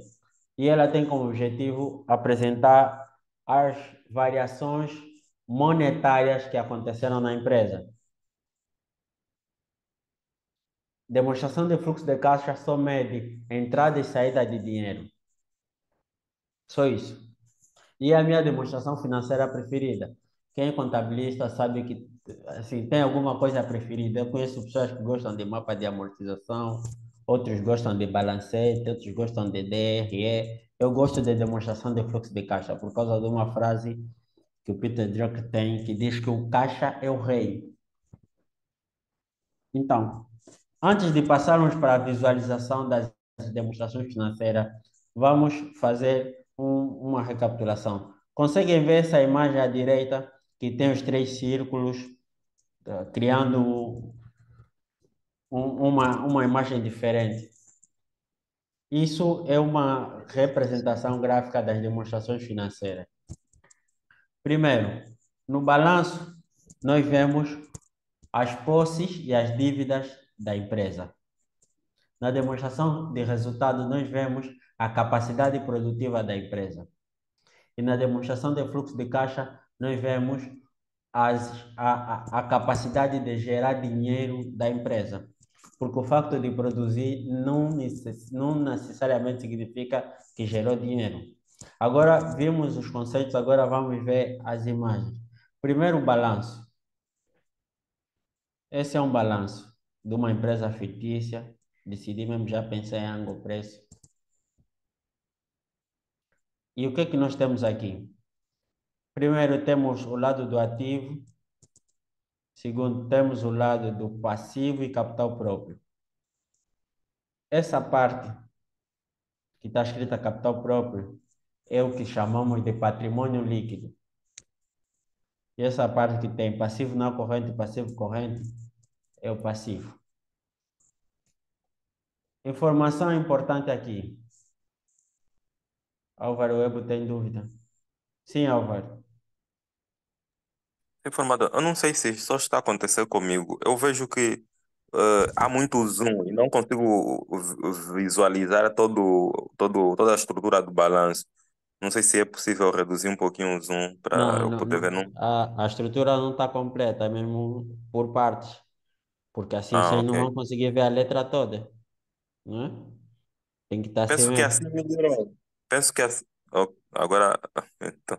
e ela tem como objetivo apresentar as variações monetárias que aconteceram na empresa. Demonstração de fluxo de caixa só mede entrada e saída de dinheiro. Só isso. E é a minha demonstração financeira preferida, Quem é contabilista sabe que assim, tem alguma coisa preferida. Eu conheço pessoas que gostam de mapa de amortização, outros gostam de balancete, outros gostam de DRE. Eu gosto de demonstração de fluxo de caixa, por causa de uma frase que o Peter Drucker tem, que diz que o caixa é o rei. Então, antes de passarmos para a visualização das demonstrações financeiras, vamos fazer uma recapitulação. Conseguem ver essa imagem à direita, que tem os três círculos, criando uma imagem diferente? Isso é uma representação gráfica das demonstrações financeiras. Primeiro, no balanço, nós vemos as posses e as dívidas da empresa. Na demonstração de resultado, nós vemos a capacidade produtiva da empresa. E na demonstração de fluxo de caixa, nós vemos a capacidade de gerar dinheiro da empresa. Porque o facto de produzir não necessariamente significa que gerou dinheiro. Agora vimos os conceitos, agora vamos ver as imagens. Primeiro, o balanço. Esse é um balanço de uma empresa fictícia. Decidi mesmo, já pensei em ângulo preço. E o que é que nós temos aqui? Primeiro, temos o lado do ativo. Segundo, temos o lado do passivo e capital próprio. Essa parte que está escrita capital próprio é o que chamamos de patrimônio líquido. E essa parte que tem passivo não corrente e passivo corrente é o passivo. Informação importante aqui. Álvaro Webo tem dúvida? Sim, Álvaro. Informado, eu não sei se isso só está acontecendo comigo. Eu vejo que há muito zoom e não consigo visualizar toda a estrutura do balanço. Não sei se é possível reduzir um pouquinho o zoom para eu poder ver. Não? A estrutura não está completa, é mesmo por partes. Porque assim Ah, vocês não ok. vão conseguir ver a letra toda, não é? Tem que estar assim Penso que mesmo. assim melhorou. Penso que assim. Oh, agora. Então,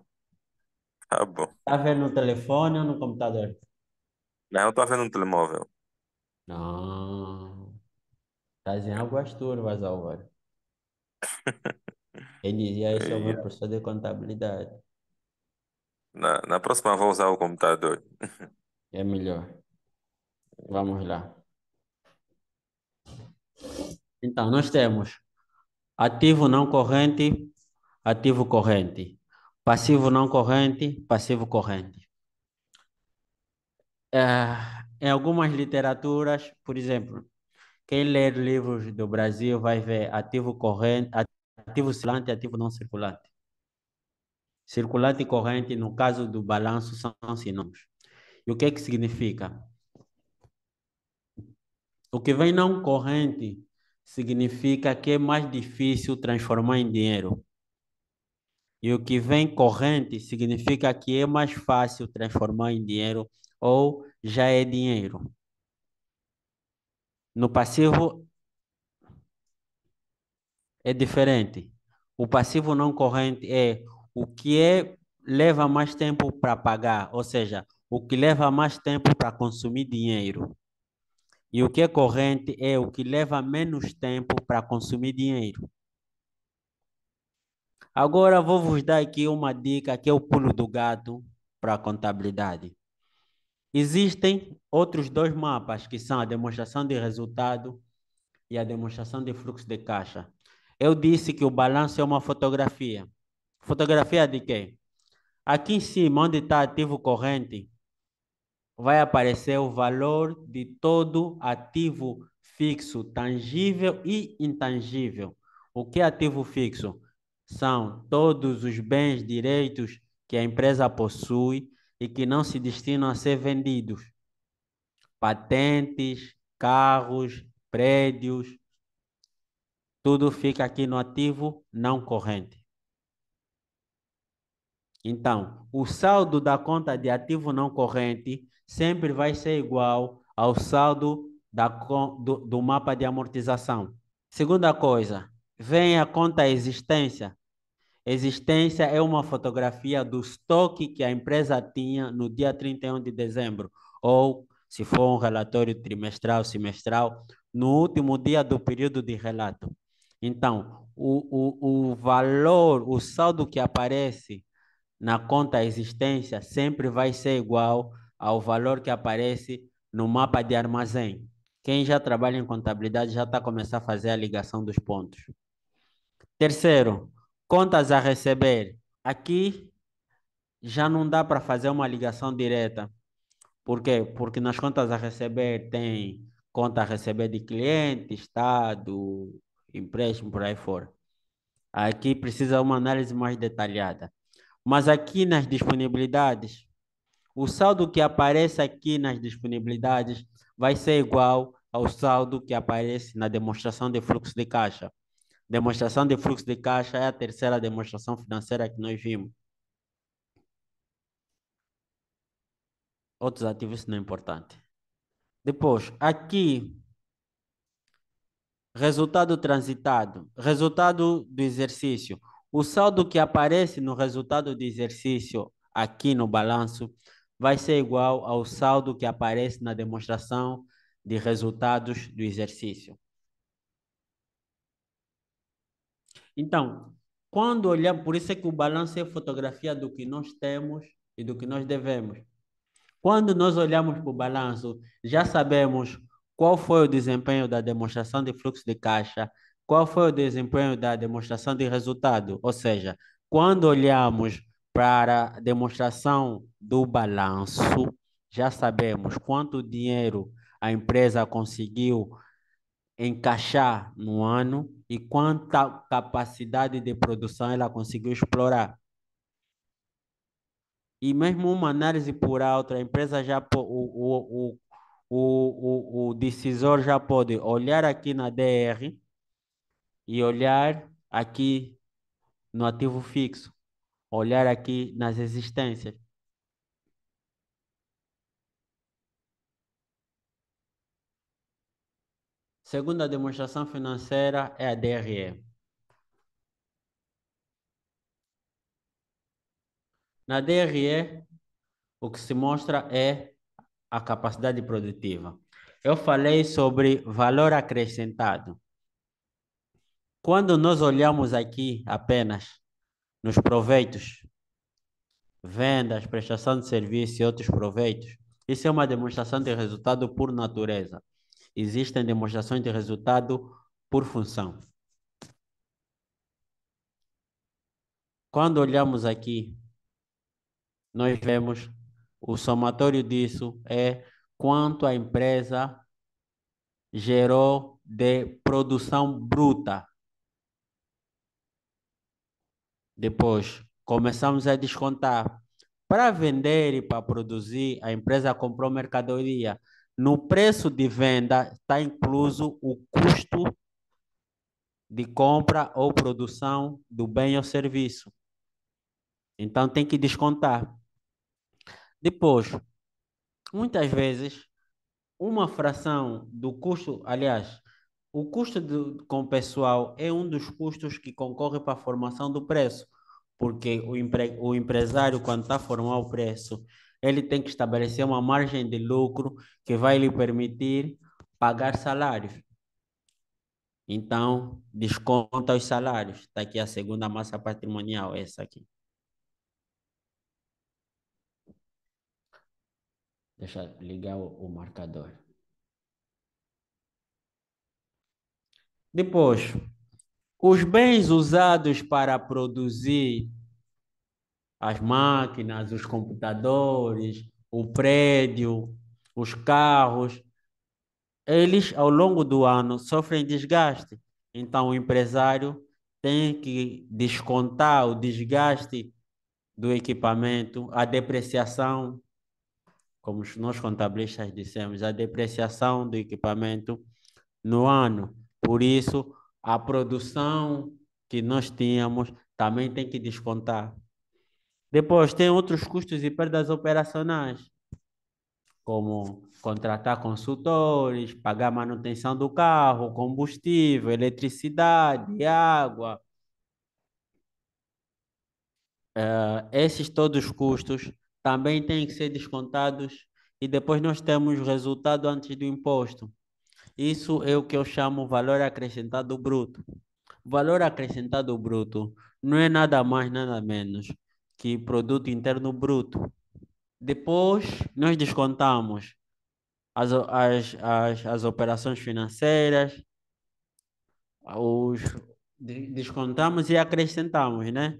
tá bom. Está vendo no telefone ou no computador? Não, eu estou vendo no telemóvel. Não. Estás em águas turvas, Álvaro. Quem dizia isso é o meu E, professor de contabilidade. na próxima vou usar o computador. É melhor. Vamos lá. Então, nós temos ativo não corrente, ativo corrente. Passivo não corrente, passivo corrente. Em algumas literaturas, por exemplo, quem ler livros do Brasil vai ver ativo corrente, ativo circulante e ativo não circulante. Circulante e corrente, no caso do balanço, são sinônimos. E o que significa? O que vem não corrente significa que é mais difícil transformar em dinheiro. E o que vem corrente significa que é mais fácil transformar em dinheiro ou já é dinheiro. No passivo é diferente. O passivo não corrente é o que leva mais tempo para pagar, ou seja, o que leva mais tempo para consumir dinheiro. E o que é corrente é o que leva menos tempo para consumir dinheiro. Agora vou vos dar aqui uma dica que é o pulo do gato para a contabilidade. Existem outros dois mapas que são a demonstração de resultado e a demonstração de fluxo de caixa. Eu disse que o balanço é uma fotografia. Fotografia de quê? Aqui em cima, onde está ativo corrente, vai aparecer o valor de todo ativo fixo, tangível e intangível. O que é ativo fixo? São todos os bens, direitos que a empresa possui e que não se destinam a ser vendidos. Patentes, carros, prédios, tudo fica aqui no ativo não corrente. Então, o saldo da conta de ativo não corrente sempre vai ser igual ao saldo do mapa de amortização. Segunda coisa, vem a conta existência. Existência é uma fotografia do estoque que a empresa tinha no dia 31 de dezembro, ou, se for um relatório trimestral, semestral, no último dia do período de relato. Então, o valor, o saldo que aparece na conta existência sempre vai ser igual ao valor que aparece no mapa de armazém. Quem já trabalha em contabilidade já está começando a fazer a ligação dos pontos. Terceiro, contas a receber. Aqui já não dá para fazer uma ligação direta. Por quê? Porque nas contas a receber tem conta a receber de cliente, estado, empréstimo, por aí fora. Aqui precisa uma análise mais detalhada. Mas aqui nas disponibilidades, o saldo que aparece aqui nas disponibilidades vai ser igual ao saldo que aparece na demonstração de fluxo de caixa. Demonstração de fluxo de caixa é a terceira demonstração financeira que nós vimos. Outros ativos não é importante. Depois, aqui, resultado transitado, resultado do exercício. O saldo que aparece no resultado do exercício aqui no balanço vai ser igual ao saldo que aparece na demonstração de resultados do exercício. Então, quando olhamos, por isso é que o balanço é fotografia do que nós temos e do que nós devemos. Quando nós olhamos para o balanço, já sabemos qual foi o desempenho da demonstração de fluxo de caixa, qual foi o desempenho da demonstração de resultado. Ou seja, quando olhamos para a demonstração do balanço, já sabemos quanto dinheiro a empresa conseguiu encaixar no ano e quanta capacidade de produção ela conseguiu explorar. E mesmo uma análise por alto, a empresa já o decisor já pode olhar aqui na DR e olhar aqui no ativo fixo, olhar aqui nas existências. Segunda demonstração financeira é a DRE. Na DRE, o que se mostra é a capacidade produtiva. Eu falei sobre valor acrescentado. Quando nós olhamos aqui apenas nos proveitos, vendas, prestação de serviço e outros proveitos, isso é uma demonstração de resultado por natureza. Existem demonstrações de resultado por função. Quando olhamos aqui, nós vemos o somatório disso é quanto a empresa gerou de produção bruta. Depois, começamos a descontar. Para vender e para produzir, a empresa comprou mercadoria. No preço de venda está incluso o custo de compra ou produção do bem ou serviço. Então, tem que descontar. Depois, muitas vezes, uma fração do custo, aliás, o custo com o pessoal é um dos custos que concorre para a formação do preço, porque o empresário, quando está a formar o preço, ele tem que estabelecer uma margem de lucro que vai lhe permitir pagar salários. Então, desconta os salários. Está aqui a segunda massa patrimonial, essa aqui. Deixa eu ligar o marcador. Depois, os bens usados para produzir as máquinas, os computadores, o prédio, os carros, eles, ao longo do ano, sofrem desgaste. Então, o empresário tem que descontar o desgaste do equipamento, a depreciação, como nós contabilistas dissemos, a depreciação do equipamento no ano. Por isso, a produção que nós tínhamos também tem que descontar. Depois, tem outros custos e perdas operacionais, como contratar consultores, pagar manutenção do carro, combustível, eletricidade, água. esses todos os custos também têm que ser descontados e depois nós temos o resultado antes do imposto. Isso é o que eu chamo valor acrescentado bruto. Valor acrescentado bruto não é nada mais, nada menos que produto interno bruto. Depois nós descontamos as operações financeiras, os, descontamos e acrescentamos, né?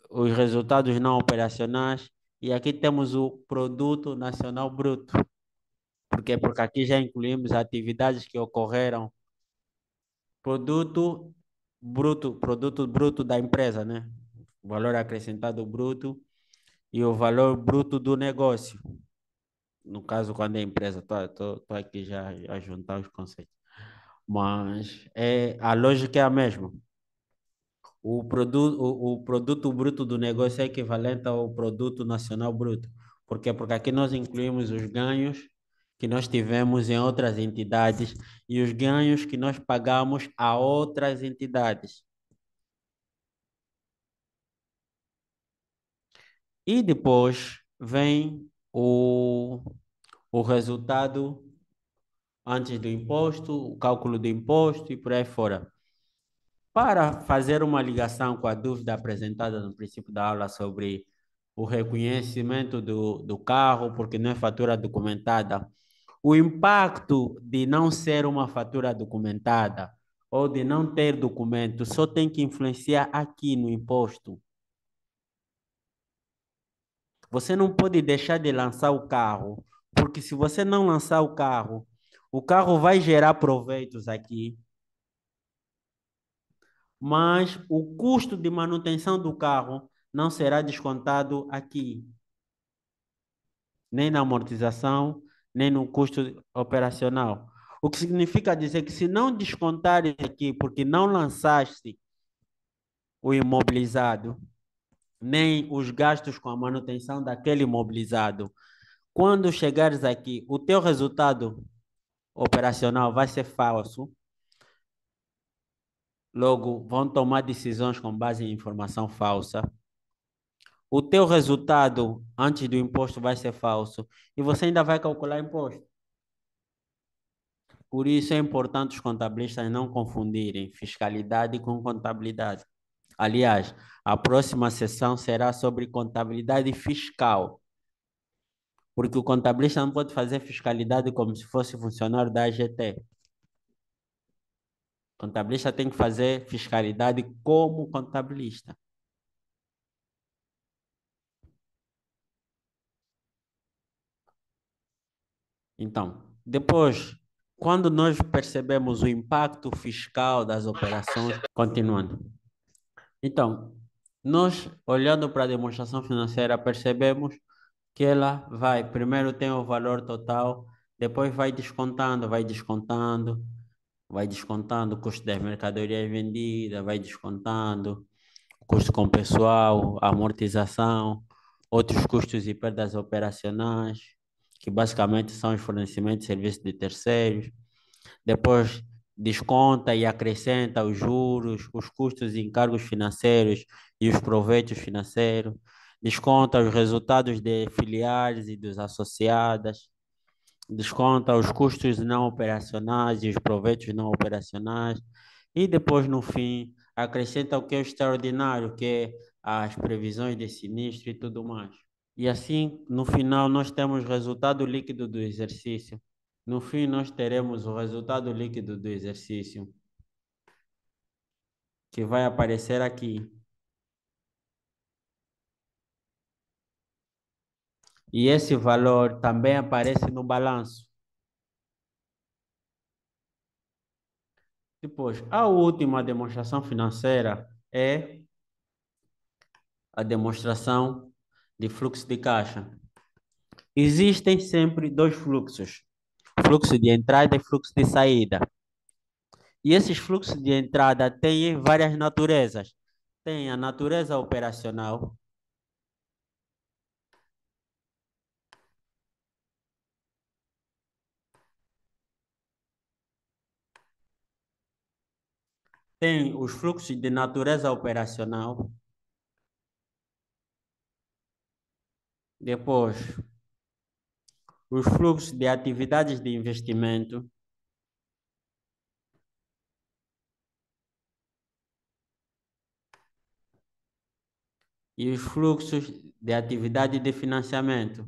Os resultados não operacionais. E aqui temos o produto nacional bruto. Por quê? Porque aqui já incluímos atividades que ocorreram. Produto bruto da empresa, né? O valor acrescentado bruto e o valor bruto do negócio. No caso, quando é empresa, estou aqui já a juntar os conceitos. Mas a lógica é a mesma. O produto bruto do negócio é equivalente ao produto nacional bruto. Por quê? Porque aqui nós incluímos os ganhos que nós tivemos em outras entidades e os ganhos que nós pagamos a outras entidades. E depois vem o resultado antes do imposto, o cálculo do imposto e por aí fora. Para fazer uma ligação com a dúvida apresentada no princípio da aula sobre o reconhecimento do carro, porque não é fatura documentada, o impacto de não ser uma fatura documentada ou de não ter documento só tem que influenciar aqui no imposto. Você não pode deixar de lançar o carro, porque se você não lançar o carro vai gerar proveitos aqui, mas o custo de manutenção do carro não será descontado aqui, nem na amortização, nem no custo operacional. O que significa dizer que se não descontar aqui, porque não lançaste o imobilizado, nem os gastos com a manutenção daquele imobilizado, quando chegares aqui, o teu resultado operacional vai ser falso. Logo, vão tomar decisões com base em informação falsa. O teu resultado antes do imposto vai ser falso e você ainda vai calcular imposto. Por isso é importante os contabilistas não confundirem fiscalidade com contabilidade. Aliás, a próxima sessão será sobre contabilidade fiscal, porque o contabilista não pode fazer fiscalidade como se fosse funcionário da AGT. O contabilista tem que fazer fiscalidade como contabilista. Então, depois, quando nós percebemos o impacto fiscal das operações, continuando. Então, nós, olhando para a demonstração financeira, percebemos que ela vai, primeiro tem o valor total, depois vai descontando, o custo das mercadorias vendidas, vai descontando, custo com pessoal, amortização, outros custos e perdas operacionais, que basicamente são os fornecimentos de serviços de terceiros. Depois desconta e acrescenta os juros, os custos e encargos financeiros e os proveitos financeiros. Desconta os resultados de filiais e dos associados. Desconta os custos não operacionais e os proveitos não operacionais. E depois, no fim, acrescenta o que é o extraordinário, que é as previsões de sinistro e tudo mais. E assim, no final, nós temos o resultado líquido do exercício. No fim, nós teremos o resultado líquido do exercício, que vai aparecer aqui. E esse valor também aparece no balanço. Depois, a última demonstração financeira é a demonstração de fluxo de caixa. Existem sempre dois fluxos, fluxo de entrada e fluxo de saída. E esses fluxos de entrada têm várias naturezas. Tem a natureza operacional, tem os fluxos de natureza operacional Depois, os fluxos de atividades de investimento e os fluxos de atividade de financiamento.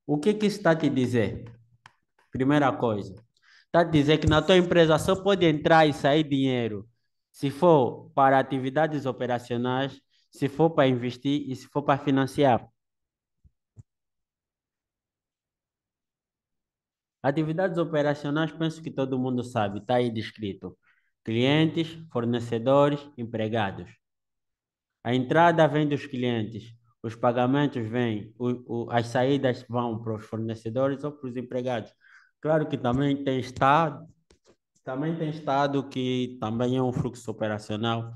O que isso está a te dizer? Primeira coisa, está a dizer que na tua empresa só pode entrar e sair dinheiro se for para atividades operacionais, se for para investir e se for para financiar. Atividades operacionais, penso que todo mundo sabe, está aí descrito. Clientes, fornecedores, empregados. A entrada vem dos clientes, os pagamentos vêm, as saídas vão para os fornecedores ou para os empregados. Claro que também tem estado que também é um fluxo operacional.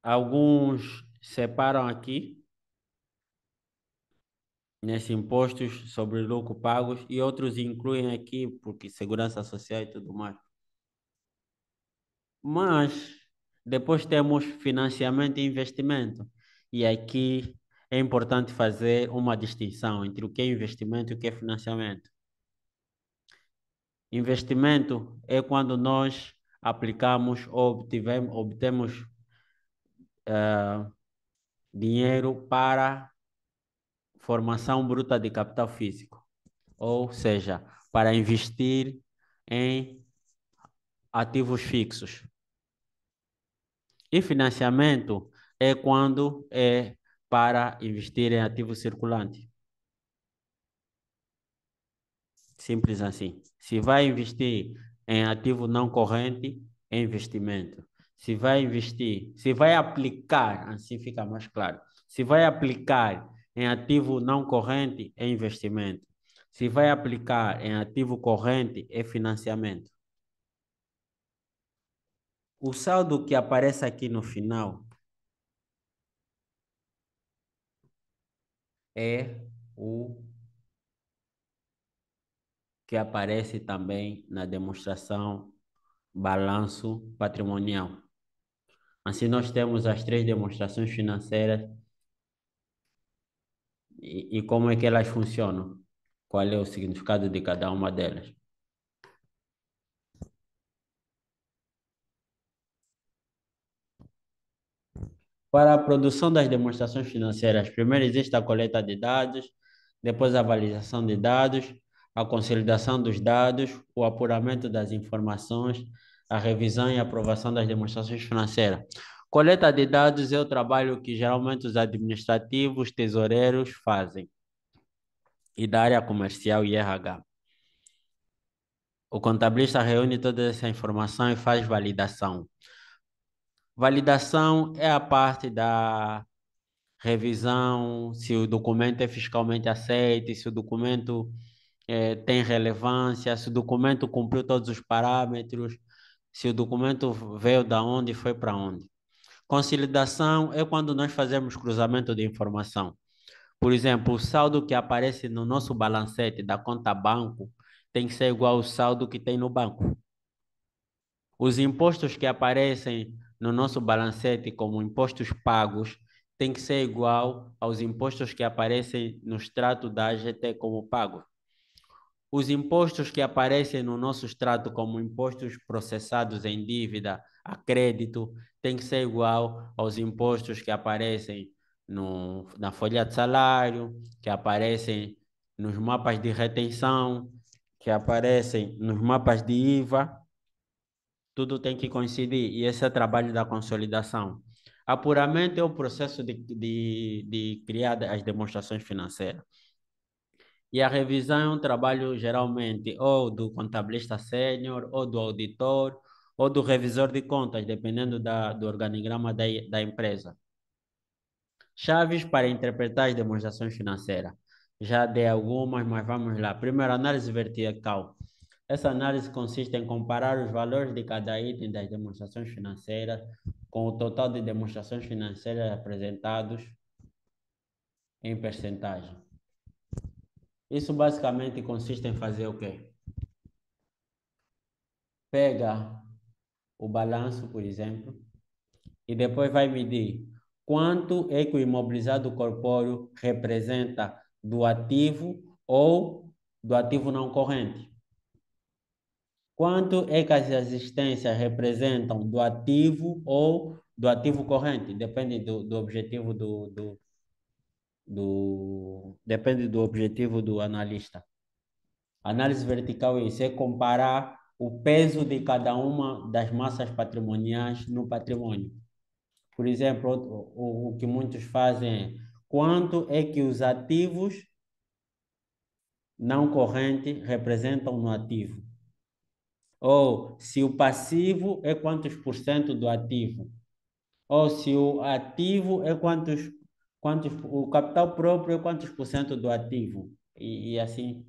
Alguns separam aqui, nesses impostos sobre lucro pagos, e outros incluem aqui, porque segurança social e tudo mais. Mas depois temos financiamento e investimento. E aqui é importante fazer uma distinção entre o que é investimento e o que é financiamento. Investimento é quando nós aplicamos ou obtemos dinheiro para formação bruta de capital físico, ou seja, para investir em ativos fixos. E financiamento é quando é para investir em ativo circulante. Simples assim. Se vai investir em ativo não corrente, é investimento. Se vai aplicar, assim fica mais claro. Se vai aplicar em ativo não corrente, é investimento. Se vai aplicar em ativo corrente, é financiamento. O saldo que aparece aqui no final é o que aparece também na demonstração balanço patrimonial. Assim, nós temos as 3 demonstrações financeiras e como é que elas funcionam. Qual é o significado de cada uma delas. Para a produção das demonstrações financeiras, primeiro existe a coleta de dados, depois a validação de dados, a consolidação dos dados, o apuramento das informações, a revisão e aprovação das demonstrações financeiras. Coleta de dados é o trabalho que geralmente os administrativos, tesoureiros fazem, e da área comercial e RH. O contabilista reúne toda essa informação e faz validação. Validação é a parte da revisão, se o documento é fiscalmente aceito, se o documento tem relevância, se o documento cumpriu todos os parâmetros, se o documento veio da onde e foi para onde. Consolidação é quando nós fazemos cruzamento de informação. Por exemplo, o saldo que aparece no nosso balancete da conta banco tem que ser igual ao saldo que tem no banco. Os impostos que aparecem no nosso balancete como impostos pagos tem que ser igual aos impostos que aparecem no extrato da AGT como pago. Os impostos que aparecem no nosso extrato como impostos processados em dívida a crédito tem que ser igual aos impostos que aparecem na folha de salário, que aparecem nos mapas de retenção, que aparecem nos mapas de IVA. Tudo tem que coincidir e esse é o trabalho da consolidação. Apuramento é o processo de criar as demonstrações financeiras. E a revisão é um trabalho geralmente ou do contabilista sênior, ou do auditor, ou do revisor de contas, dependendo do organigrama da empresa. Chaves para interpretar as demonstrações financeiras. Já dei algumas, mas vamos lá. Primeiro, análise vertical. Essa análise consiste em comparar os valores de cada item das demonstrações financeiras com o total de demonstrações financeiras apresentados em percentagem. Isso basicamente consiste em fazer o quê? Pega o balanço, por exemplo, e depois vai medir quanto é que o imobilizado corpóreo representa do ativo ou do ativo não corrente. Quanto é que as existências representam do ativo ou do ativo corrente? Depende do objetivo depende do objetivo do analista. Análise vertical é isso, é comparar o peso de cada uma das massas patrimoniais no patrimônio. Por exemplo, o que muitos fazem é quanto é que os ativos não correntes representam no ativo. Ou se o passivo é quantos por cento do ativo. Ou se o ativo é o capital próprio é quantos por cento do ativo. E assim,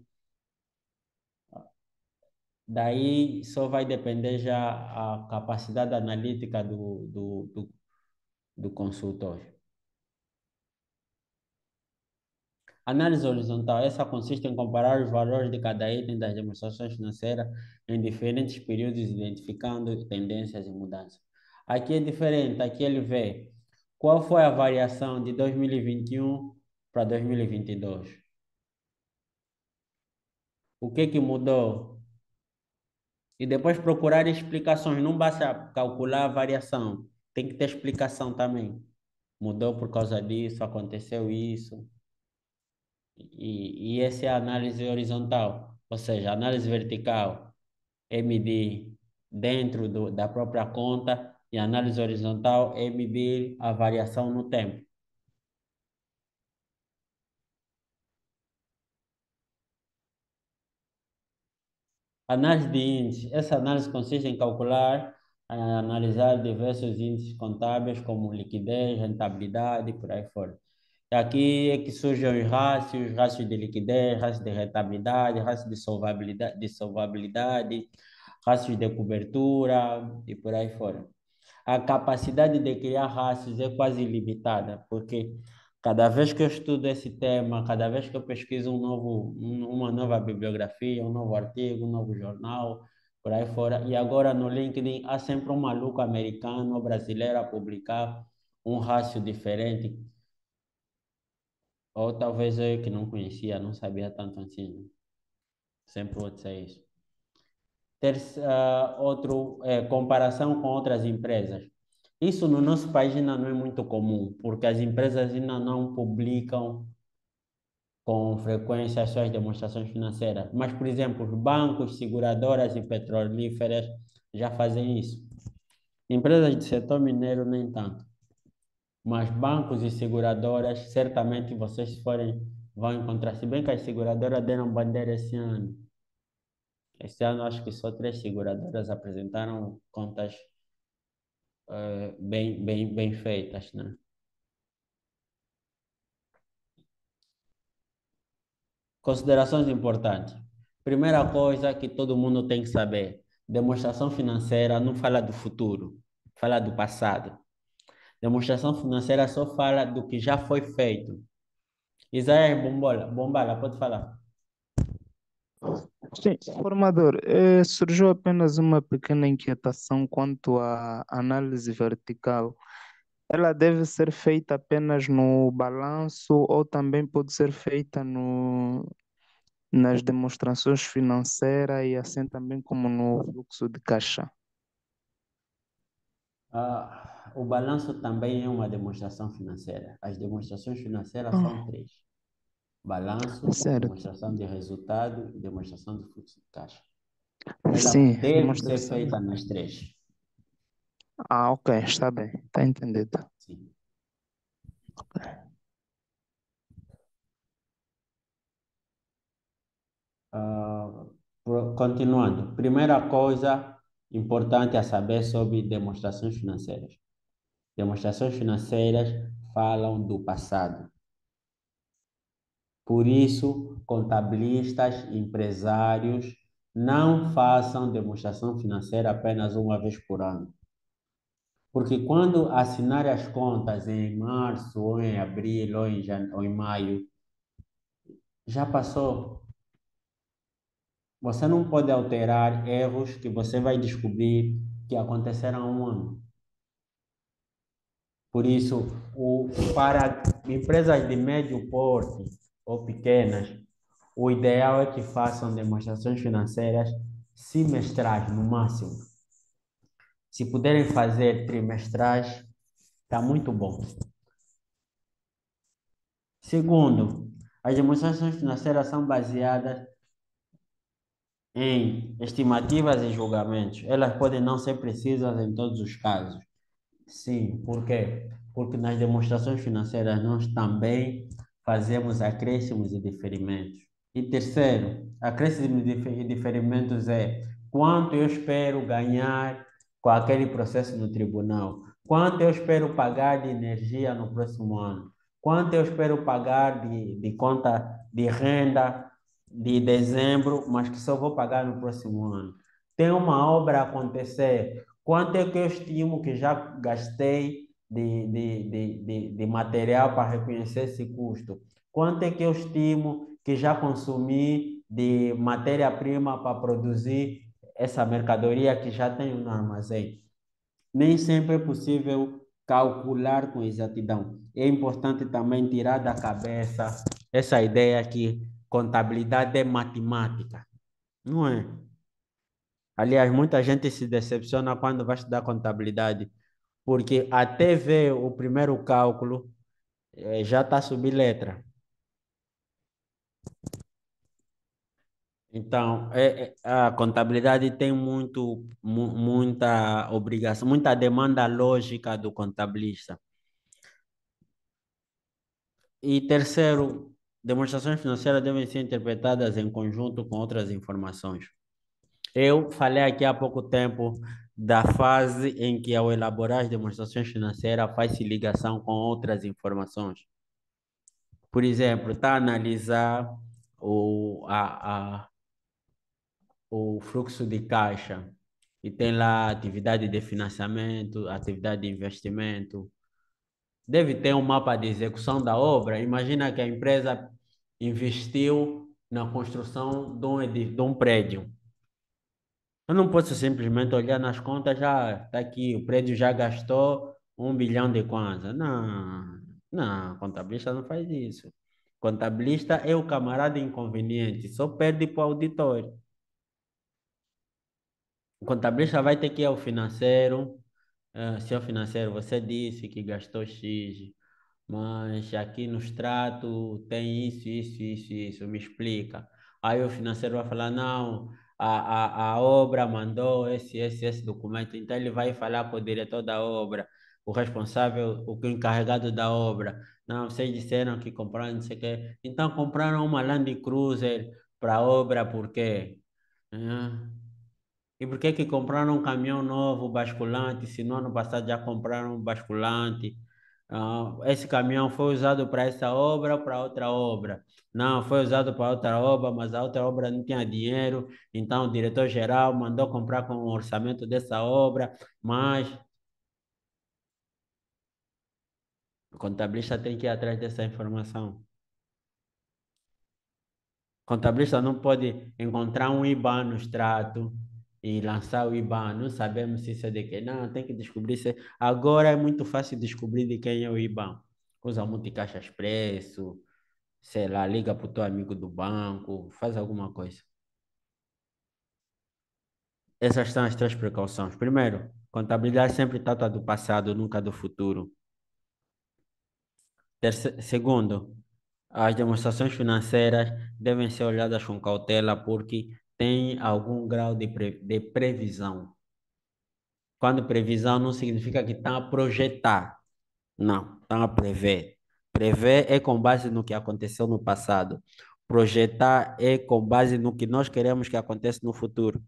daí só vai depender já a capacidade analítica do consultor. Análise horizontal. Essa consiste em comparar os valores de cada item das demonstrações financeiras em diferentes períodos, identificando tendências e mudanças. Aqui é diferente. Aqui ele vê qual foi a variação de 2021 para 2022. O que mudou? E depois procurar explicações. Não basta calcular a variação. Tem que ter explicação também. Mudou por causa disso, aconteceu isso. E essa é a análise horizontal, ou seja, a análise vertical é medir dentro da própria conta e a análise horizontal é medir a variação no tempo. Análise de índices. Essa análise consiste em calcular, analisar diversos índices contábeis como liquidez, rentabilidade, por aí fora. Aqui é que surgem os rácios de liquidez, rácios de rentabilidade, rácios de solvabilidade, rácios de cobertura e por aí fora. A capacidade de criar rácios é quase ilimitada, porque cada vez que eu estudo esse tema, cada vez que eu pesquiso uma nova bibliografia, um novo artigo, um novo jornal, por aí fora, e agora no LinkedIn há sempre um maluco americano ou brasileiro a publicar um rácio diferente, ou talvez eu que não conhecia, não sabia tanto assim, né? Sempre vou dizer isso. Outro, comparação com outras empresas. Isso no nosso país ainda não é muito comum, porque as empresas ainda não publicam com frequência as suas demonstrações financeiras. Mas, por exemplo, os bancos, seguradoras e petrolíferas já fazem isso. Empresas do setor mineiro, nem tanto. Mas bancos e seguradoras, certamente vocês se forem, vão encontrar. Se bem que as seguradoras deram bandeira esse ano. Esse ano, acho que só 3 seguradoras apresentaram contas bem feitas, né? Considerações importantes. Primeira coisa que todo mundo tem que saber: demonstração financeira não fala do futuro, fala do passado. Demonstração financeira só fala do que já foi feito. Isaías Bombala, pode falar. Sim, formador, surgiu apenas uma pequena inquietação quanto à análise vertical. Ela deve ser feita apenas no balanço ou também pode ser feita nas demonstrações financeiras e assim também como no fluxo de caixa? O balanço também é uma demonstração financeira. As demonstrações financeiras são Ah, 3. Balanço, certo. demonstração de resultado e demonstração de fluxo de caixa. Ela Sim, deve ser demonstração. feita nas 3. Ah, ok, está bem, está entendido. Sim. Continuando. Primeira coisa importante a saber sobre demonstrações financeiras. Demonstrações financeiras falam do passado. Por isso, contabilistas, empresários, não façam demonstração financeira apenas uma vez por ano. Porque quando assinar as contas em março, ou em abril, ou em maio, já passou. Você não pode alterar erros que você vai descobrir que aconteceram há um ano. Por isso, para empresas de médio porte ou pequenas, o ideal é que façam demonstrações financeiras semestrais, no máximo. Se puderem fazer trimestrais, está muito bom. Segundo, as demonstrações financeiras são baseadas em estimativas e julgamentos. Elas podem não ser precisas em todos os casos. Sim, por quê? Porque nas demonstrações financeiras nós também fazemos acréscimos e diferimentos. E terceiro, acréscimos e diferimentos é quanto eu espero ganhar com aquele processo no tribunal, quanto eu espero pagar de energia no próximo ano, quanto eu espero pagar de conta de renda de dezembro, mas que só vou pagar no próximo ano. Tem uma obra a acontecer. Quanto é que eu estimo que já gastei de material para reconhecer esse custo? Quanto é que eu estimo que já consumi de matéria-prima para produzir essa mercadoria que já tenho no armazém? Nem sempre é possível calcular com exatidão. É importante também tirar da cabeça essa ideia que contabilidade é matemática. Não é? Aliás, muita gente se decepciona quando vai estudar contabilidade, porque até ver o primeiro cálculo já está sob letra. Então, a contabilidade tem muita obrigação, muita demanda lógica do contabilista. E terceiro, demonstrações financeiras devem ser interpretadas em conjunto com outras informações. Eu falei aqui há pouco tempo da fase em que, ao elaborar as demonstrações financeiras, faz-se ligação com outras informações. Por exemplo, está a analisar o fluxo de caixa e tem lá atividade de financiamento, atividade de investimento. Deve ter um mapa de execução da obra. Imagina que a empresa investiu na construção de um prédio. Eu não posso simplesmente olhar nas contas, já está aqui, o prédio já gastou 1 bilhão de kwanza. Não, não, contabilista não faz isso. Contabilista é o camarada inconveniente, só perde para o auditor. O contabilista vai ter que ir ao financeiro. Seu financeiro, você disse que gastou X, mas aqui no extrato tem isso, me explica. Aí o financeiro vai falar, não, a obra mandou esse documento, então ele vai falar com o diretor da obra, o responsável, o encarregado da obra. Não, vocês disseram que compraram não sei o quê. Então compraram uma Land Cruiser para a obra, por quê? Ah, e por que que compraram um caminhão novo, basculante, se no ano passado já compraram um basculante? Esse caminhão foi usado para essa obra ou para outra obra? Não, foi usado para outra obra, mas a outra obra não tinha dinheiro, então o diretor-geral mandou comprar com o orçamento dessa obra, mas o contabilista tem que ir atrás dessa informação. O contabilista não pode encontrar um IBAN no extrato e lançar o IBAN. Não sabemos se isso é de quem. Não, tem que descobrir se. Agora é muito fácil descobrir de quem é o IBAN. Usa multicaixa expresso, sei lá, liga para o teu amigo do banco, faz alguma coisa. Essas são as três precauções. Primeiro, contabilidade sempre trata do passado, nunca do futuro. Segundo, as demonstrações financeiras devem ser olhadas com cautela porque tem algum grau de previsão. Quando previsão não significa que estão a projetar, não, estão a prever. Prever é com base no que aconteceu no passado. Projetar é com base no que nós queremos que aconteça no futuro.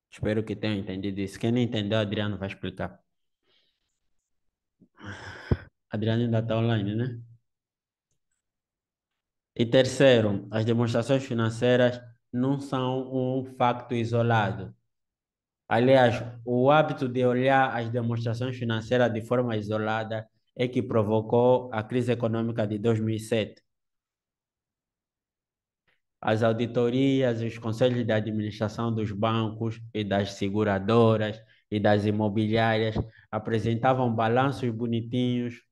Espero que tenham entendido isso. Quem não entendeu, Adriano vai explicar. Adriano ainda está online, né? E terceiro, as demonstrações financeiras não são um facto isolado. Aliás, o hábito de olhar as demonstrações financeiras de forma isolada é que provocou a crise econômica de 2007. As auditorias, os conselhos de administração dos bancos e das seguradoras e das imobiliárias, apresentavam balanços bonitinhos,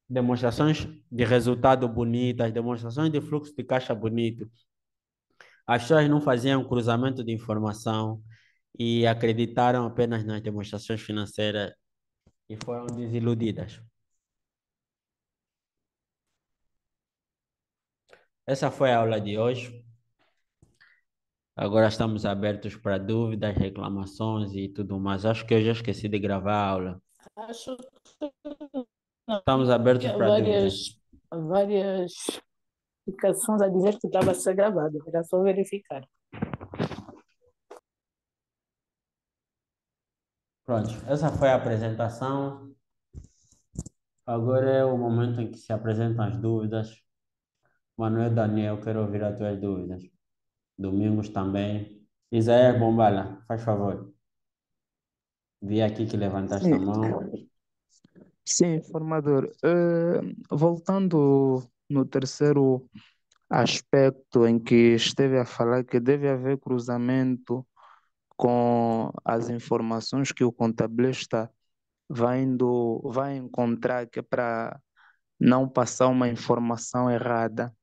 demonstrações de resultado bonitas, demonstrações de fluxo de caixa bonito. As pessoas não faziam cruzamento de informação e acreditaram apenas nas demonstrações financeiras e foram desiludidas. Essa foi a aula de hoje. Agora estamos abertos para dúvidas, reclamações e tudo mais. Acho que eu já esqueci de gravar a aula. Acho que não. Estamos abertos Tinha para dúvidas. várias indicações a dizer que estava a ser gravado. Era só verificar. Pronto, essa foi a apresentação. Agora é o momento em que se apresentam as dúvidas. Manuel Daniel, quero ouvir as tuas dúvidas. Domingos também. Isaías Bombala, faz favor. Vi aqui que levantaste a Sim, mão. sim, formador. Voltando no terceiro aspecto em que esteve a falar que deve haver cruzamento com as informações que o contabilista vai encontrar, que é para não passar uma informação errada.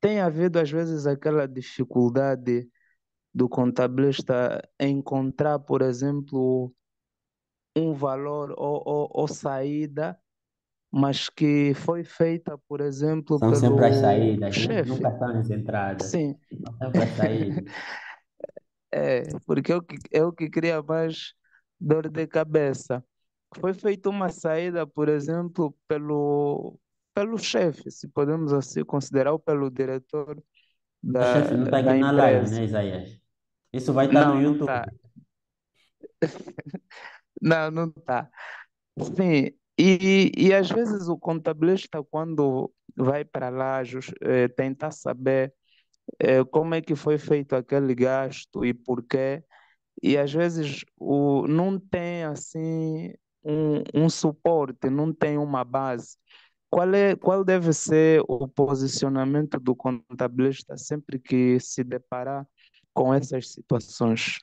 Tem havido às vezes aquela dificuldade do contabilista encontrar, por exemplo, um valor ou saída, mas que foi feita, por exemplo, São sempre as pelo saídas, né? chefe. Nunca são as entradas. Sim, São sempre as saídas. porque é o que cria mais dor de cabeça. Foi feita uma saída, por exemplo, pelo chefe, se podemos assim considerar, ou pelo diretor O chefe não está aqui da na live, empresa. né, Isaías? Isso vai estar no Não, não está. YouTube. Não, não está. Sim, e às vezes o contabilista, quando vai para lá, tentar saber como é que foi feito aquele gasto e porquê, e às vezes não tem assim um suporte, não tem uma base. Qual deve ser o posicionamento do contabilista sempre que se deparar com essas situações?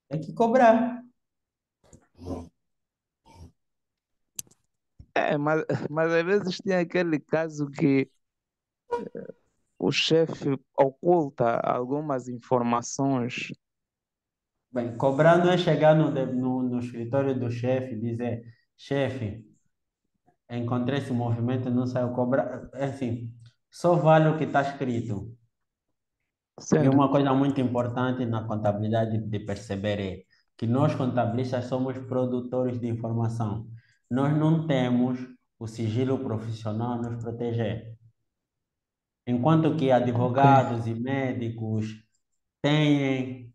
Tem que cobrar. Mas às vezes tem aquele caso que o chefe oculta algumas informações. Bem, cobrar não é chegar no escritório do chefe e dizer, chefe, encontrei esse movimento, não saiu cobrar. É assim, só vale o que está escrito. E uma Certo, coisa muito importante na contabilidade de perceber é que nós contabilistas somos produtores de informação. Nós não temos o sigilo profissional a nos proteger. Enquanto que ok, advogados e médicos têm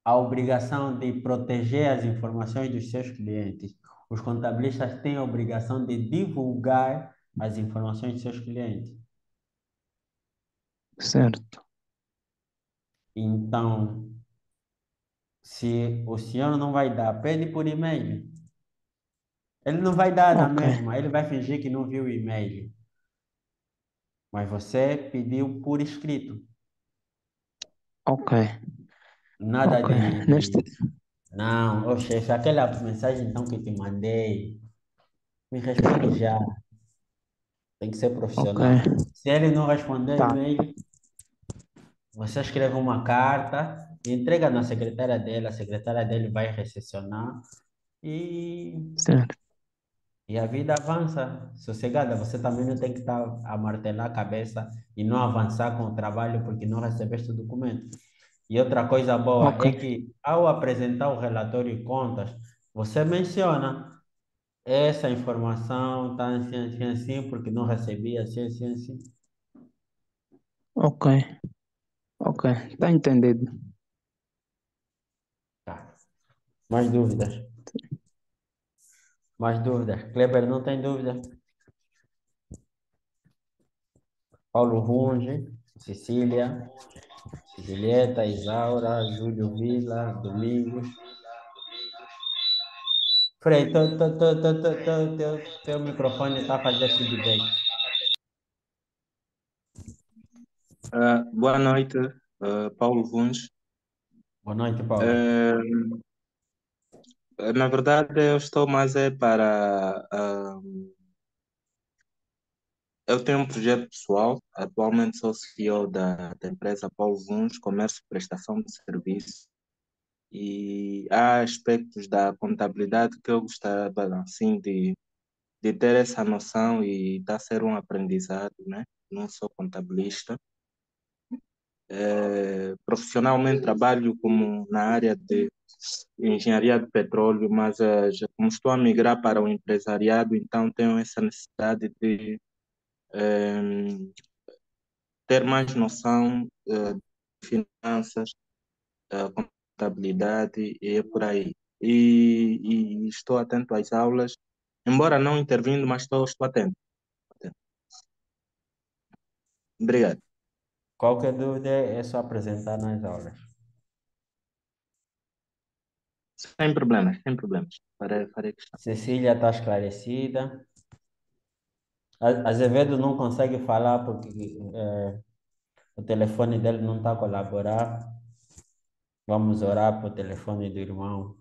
a obrigação de proteger as informações dos seus clientes, os contabilistas têm a obrigação de divulgar as informações dos seus clientes. certo, Então, se o senhor não vai dar, pede por e-mail. Ele não vai dar na ok, mesma, ele vai fingir que não viu o e-mail. Mas você pediu por escrito. ok, Nada ok. Neste, não, ô chefe, aquela mensagem então que te mandei, me responde já. Tem que ser ok, profissional. Se ele não responder tá, e-mail, você escreve uma carta e entrega na secretária dele, a secretária dele vai recepcionar e certo, E a vida avança sossegada. Você também não tem que estar a martelar a cabeça e não avançar com o trabalho porque não recebeste o documento. E outra coisa boa ok, é que, ao apresentar o relatório e contas, você menciona essa informação, tá assim, assim, assim, porque não recebi, assim, assim, assim. ok, ok, tá entendido. Tá. Mais dúvidas? Mais dúvidas? Kleber não tem dúvida? Paulo Runge, Cecília, Julieta, Isaura, Júlio Vila, Domingos. Frei, teu microfone está a fazer feedback. Boa noite. Paulo Vuns. Boa noite, Paulo. Na verdade, eu estou mais para. Eu tenho um projeto pessoal, atualmente sou CEO da empresa Paulo Vuns, comércio e prestação de serviço. E há aspectos da contabilidade que eu gostava assim, de ter essa noção e está a ser um aprendizado, né? Não sou contabilista. Profissionalmente trabalho como na área de engenharia de petróleo, mas já como estou a migrar para o empresariado, então tenho essa necessidade de ter mais noção de finanças, contabilidade e é por aí. E estou atento às aulas, embora não intervindo, mas estou atento. Obrigado. Qualquer dúvida é só apresentar nas aulas. Sem problemas, sem problemas. Farei questão. Cecília está esclarecida. Azevedo não consegue falar porque o telefone dele não está a colaborar. Vamos orar para o telefone do irmão.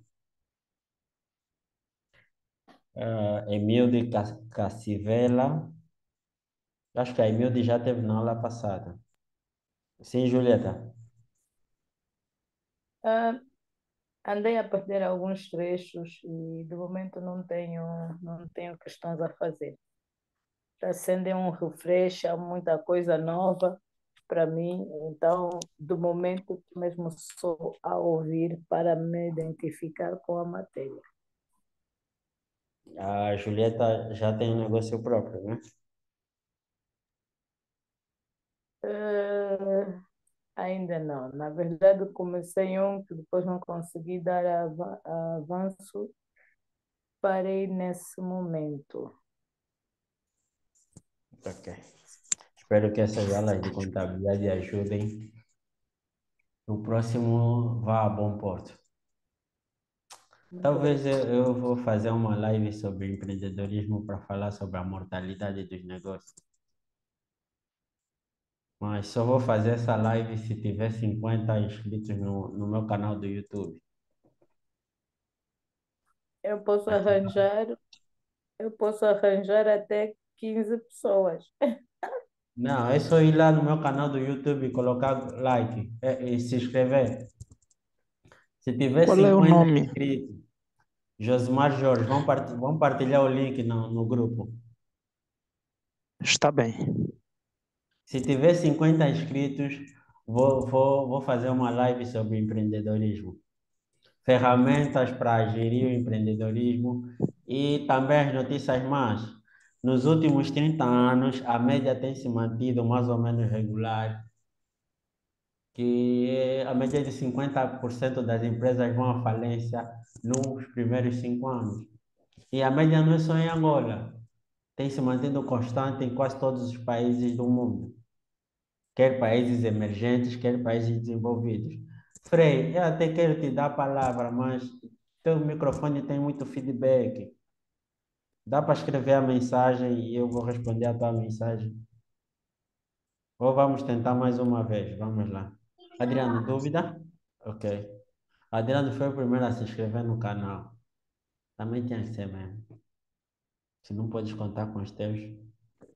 Emilde Cassivela. Acho que a Emilde já teve na aula passada. Sim, Julieta. Ah, andei a perder alguns trechos e de momento não tenho questões a fazer. Está sendo um refresh, há muita coisa nova para mim, então, do momento, mesmo só a ouvir para me identificar com a matéria. A Julieta já tem um negócio próprio, né? Eh, ainda não. Na verdade, comecei um que depois não consegui dar avanço, parei nesse momento. Ok. Espero que essas aulas de contabilidade ajudem. O próximo vá a bom porto. Talvez eu vou fazer uma live sobre empreendedorismo para falar sobre a mortalidade dos negócios. Mas só vou fazer essa live se tiver 50 inscritos no meu canal do YouTube. Eu posso arranjar, eu posso arranjar até 15 pessoas. Não, é só ir lá no meu canal do YouTube e colocar like e se inscrever. Se tiver Qual é o 50 nome? inscritos, Josmar Jorge, vão partilhar o link no grupo. Está bem. Se tiver 50 inscritos, vou fazer uma live sobre empreendedorismo. Ferramentas para gerir o empreendedorismo e também as notícias más. Nos últimos 30 anos, a média tem se mantido mais ou menos regular, que a média de 50% das empresas vão à falência nos primeiros 5 anos. E a média não é só em Angola, tem se mantido constante em quase todos os países do mundo, quer países emergentes, quer países desenvolvidos. Frei, eu até quero te dar a palavra, mas teu microfone tem muito feedback. Dá para escrever a mensagem e eu vou responder a tua mensagem? Ou vamos tentar mais uma vez? Vamos lá. Adriano, dúvida? Ok. Adriano foi o primeiro a se inscrever no canal. Também tinha que ser mesmo. Se não podes contar com os teus.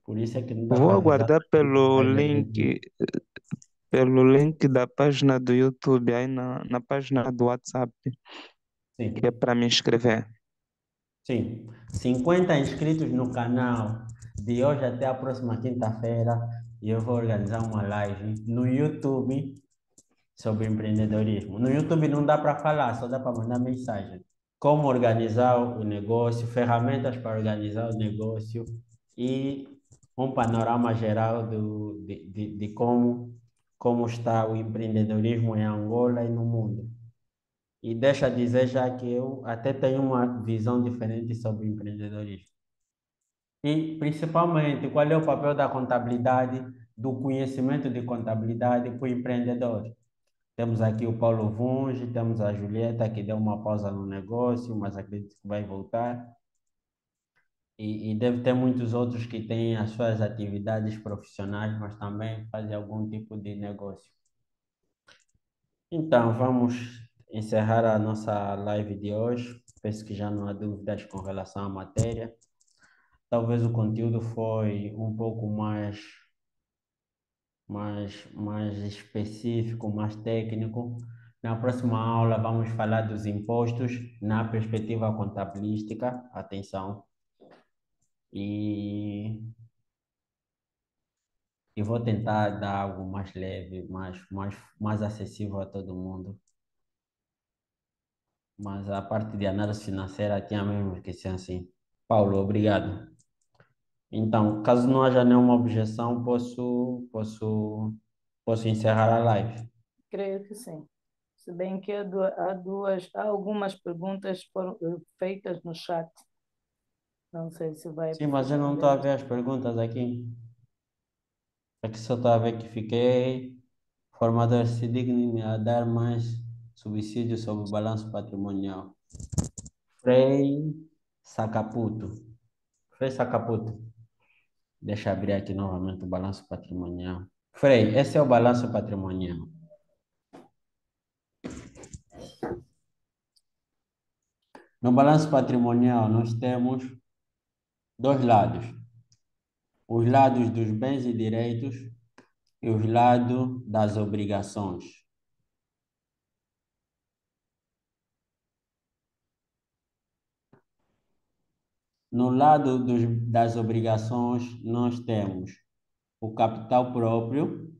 Por isso é que não dá Vou para avisar aguardar pelo mais agressivo. link da página do YouTube, aí na página do WhatsApp, que é Sim. para me inscrever. Sim, 50 inscritos no canal. De hoje até a próxima quinta-feira, e eu vou organizar uma live no YouTube sobre empreendedorismo. No YouTube não dá para falar, só dá para mandar mensagem. Como organizar o negócio, ferramentas para organizar o negócio e um panorama geral de como está o empreendedorismo em Angola e no mundo. E deixa dizer já que eu até tenho uma visão diferente sobre empreendedorismo. E, principalmente, qual é o papel da contabilidade, do conhecimento de contabilidade para o empreendedor? Temos aqui o Paulo Vunge, temos a Julieta, que deu uma pausa no negócio, mas acredito que vai voltar. E deve ter muitos outros que têm as suas atividades profissionais, mas também fazem algum tipo de negócio. Então, vamos encerrar a nossa live de hoje. Penso que já não há dúvidas com relação à matéria. Talvez o conteúdo foi um pouco mais específico, mais técnico. Na próxima aula vamos falar dos impostos na perspectiva contabilística. Atenção. E, e vou tentar dar algo mais leve, mais acessível a todo mundo. Mas a parte de análise financeira tinha mesmo que ser assim. Paulo, obrigado. Então, caso não haja nenhuma objeção, posso encerrar a live. Creio que sim. Se bem que há algumas perguntas foram feitas no chat. Não sei se vai Sim, mas eu não estou a ver as perguntas aqui. Aqui só estou a ver que fiquei. Formador se digne a dar mais subsídio sobre o balanço patrimonial. Frei Sacaputo. Frei Sacaputo. Deixa eu abrir aqui novamente o balanço patrimonial. Frei, esse é o balanço patrimonial. No balanço patrimonial, nós temos dois lados: os lados dos bens e direitos e os lados das obrigações. No lado das obrigações, nós temos o capital próprio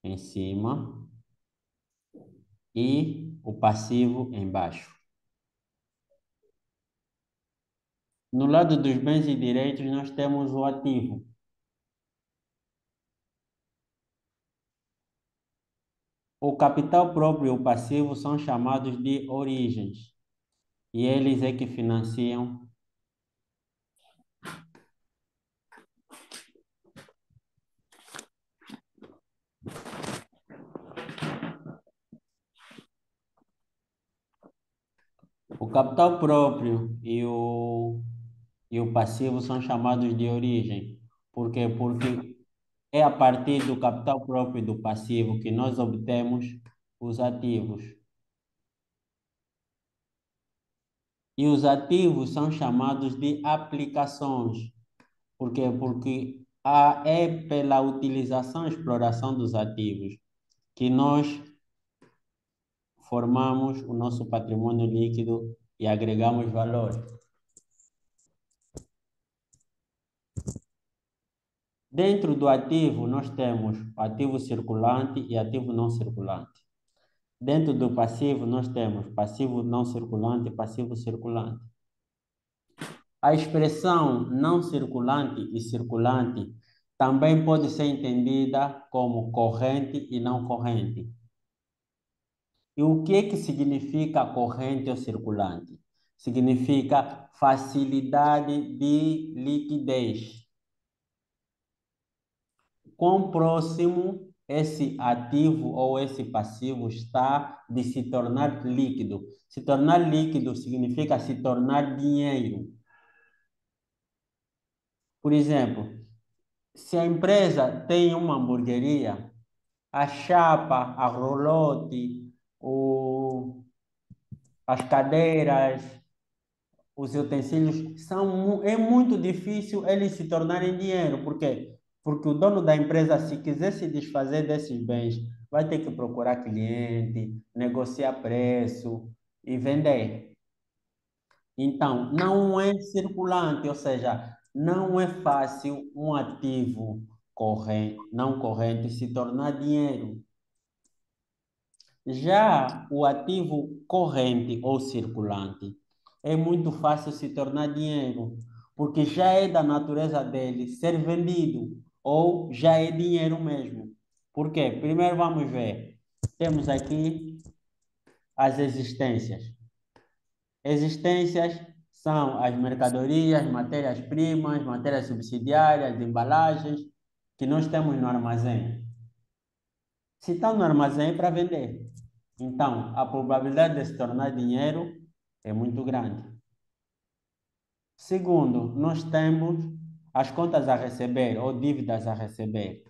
em cima e o passivo embaixo. No lado dos bens e direitos, nós temos o ativo. O capital próprio e o passivo são chamados de origens, e eles é que financiam o capital próprio e o passivo são chamados de origem. Por quê? Porque é a partir do capital próprio e do passivo que nós obtemos os ativos. E os ativos são chamados de aplicações. Por quê? Porque é pela utilização e exploração dos ativos que nós formamos o nosso patrimônio líquido e agregamos valor. Dentro do ativo, nós temos ativo circulante e ativo não circulante. Dentro do passivo, nós temos passivo não circulante e passivo circulante. A expressão não circulante e circulante também pode ser entendida como corrente e não corrente. E o que significa corrente ou circulante? Significa facilidade de liquidez. Quão próximo esse ativo ou esse passivo está de se tornar líquido? Se tornar líquido significa se tornar dinheiro. Por exemplo, se a empresa tem uma hamburgueria, a chapa, a rolote, as cadeiras, os utensílios, é muito difícil eles se tornarem dinheiro. Por quê? Porque o dono da empresa, se quiser se desfazer desses bens, vai ter que procurar cliente, negociar preço e vender. Então, não é circulante, ou seja, não é fácil um ativo não corrente se tornar dinheiro. Já o ativo corrente ou circulante é muito fácil se tornar dinheiro, porque já é da natureza dele ser vendido ou já é dinheiro mesmo. Por quê? Primeiro vamos ver. Temos aqui as existências. Existências são as mercadorias, matérias-primas, matérias subsidiárias, embalagens que nós temos no armazém. Se estão no armazém é para vender. Então, a probabilidade de se tornar dinheiro é muito grande. Segundo, nós temos as contas a receber ou dívidas a receber.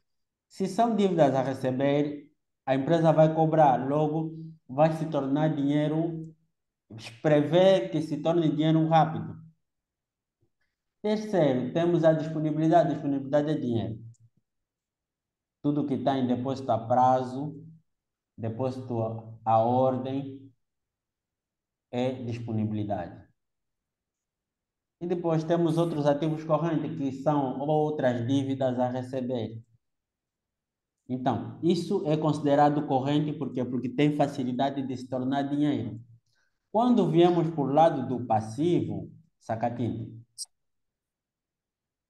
Se são dívidas a receber, a empresa vai cobrar, logo vai se tornar dinheiro, prevê que se torne dinheiro rápido. Terceiro, temos a disponibilidade. Disponibilidade é dinheiro. Tudo que está em depósito a prazo, depósito à ordem, é disponibilidade. E depois temos outros ativos correntes, que são outras dívidas a receber. Então, isso é considerado corrente por quê? Porque tem facilidade de se tornar dinheiro. Quando viemos por lado do passivo, Sacatinho,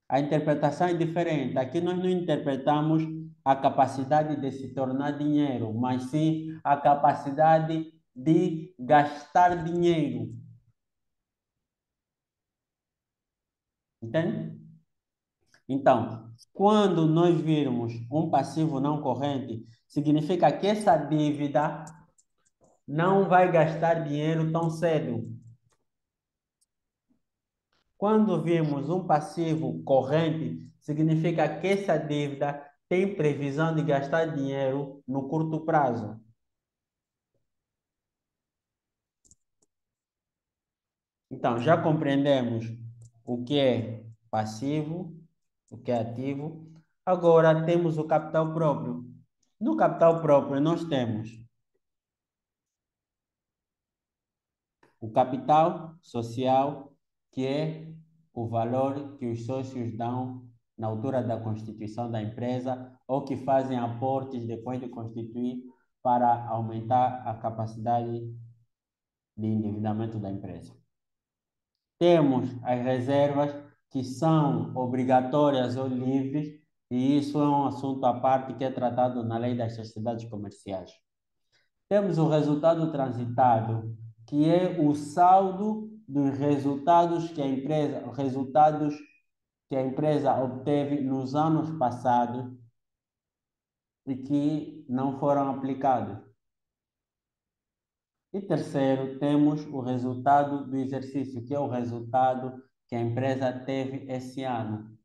a interpretação é diferente. Aqui nós não interpretamos a capacidade de se tornar dinheiro, mas sim a capacidade de gastar dinheiro. Entende? Então, quando nós virmos um passivo não corrente, significa que essa dívida não vai gastar dinheiro tão cedo. Quando vimos um passivo corrente, significa que essa dívida tem previsão de gastar dinheiro no curto prazo. Então, já compreendemos o que é passivo, o que é ativo. Agora temos o capital próprio. No capital próprio, nós temos o capital social, que é o valor que os sócios dão na altura da constituição da empresa ou que fazem aportes depois de constituir para aumentar a capacidade de endividamento da empresa. Temos as reservas, que são obrigatórias ou livres, e isso é um assunto à parte que é tratado na lei das sociedades comerciais. Temos o resultado transitado, que é o saldo dos resultados que a empresa obteve nos anos passados e que não foram aplicados. E terceiro, temos o resultado do exercício, que é o resultado que a empresa teve esse ano.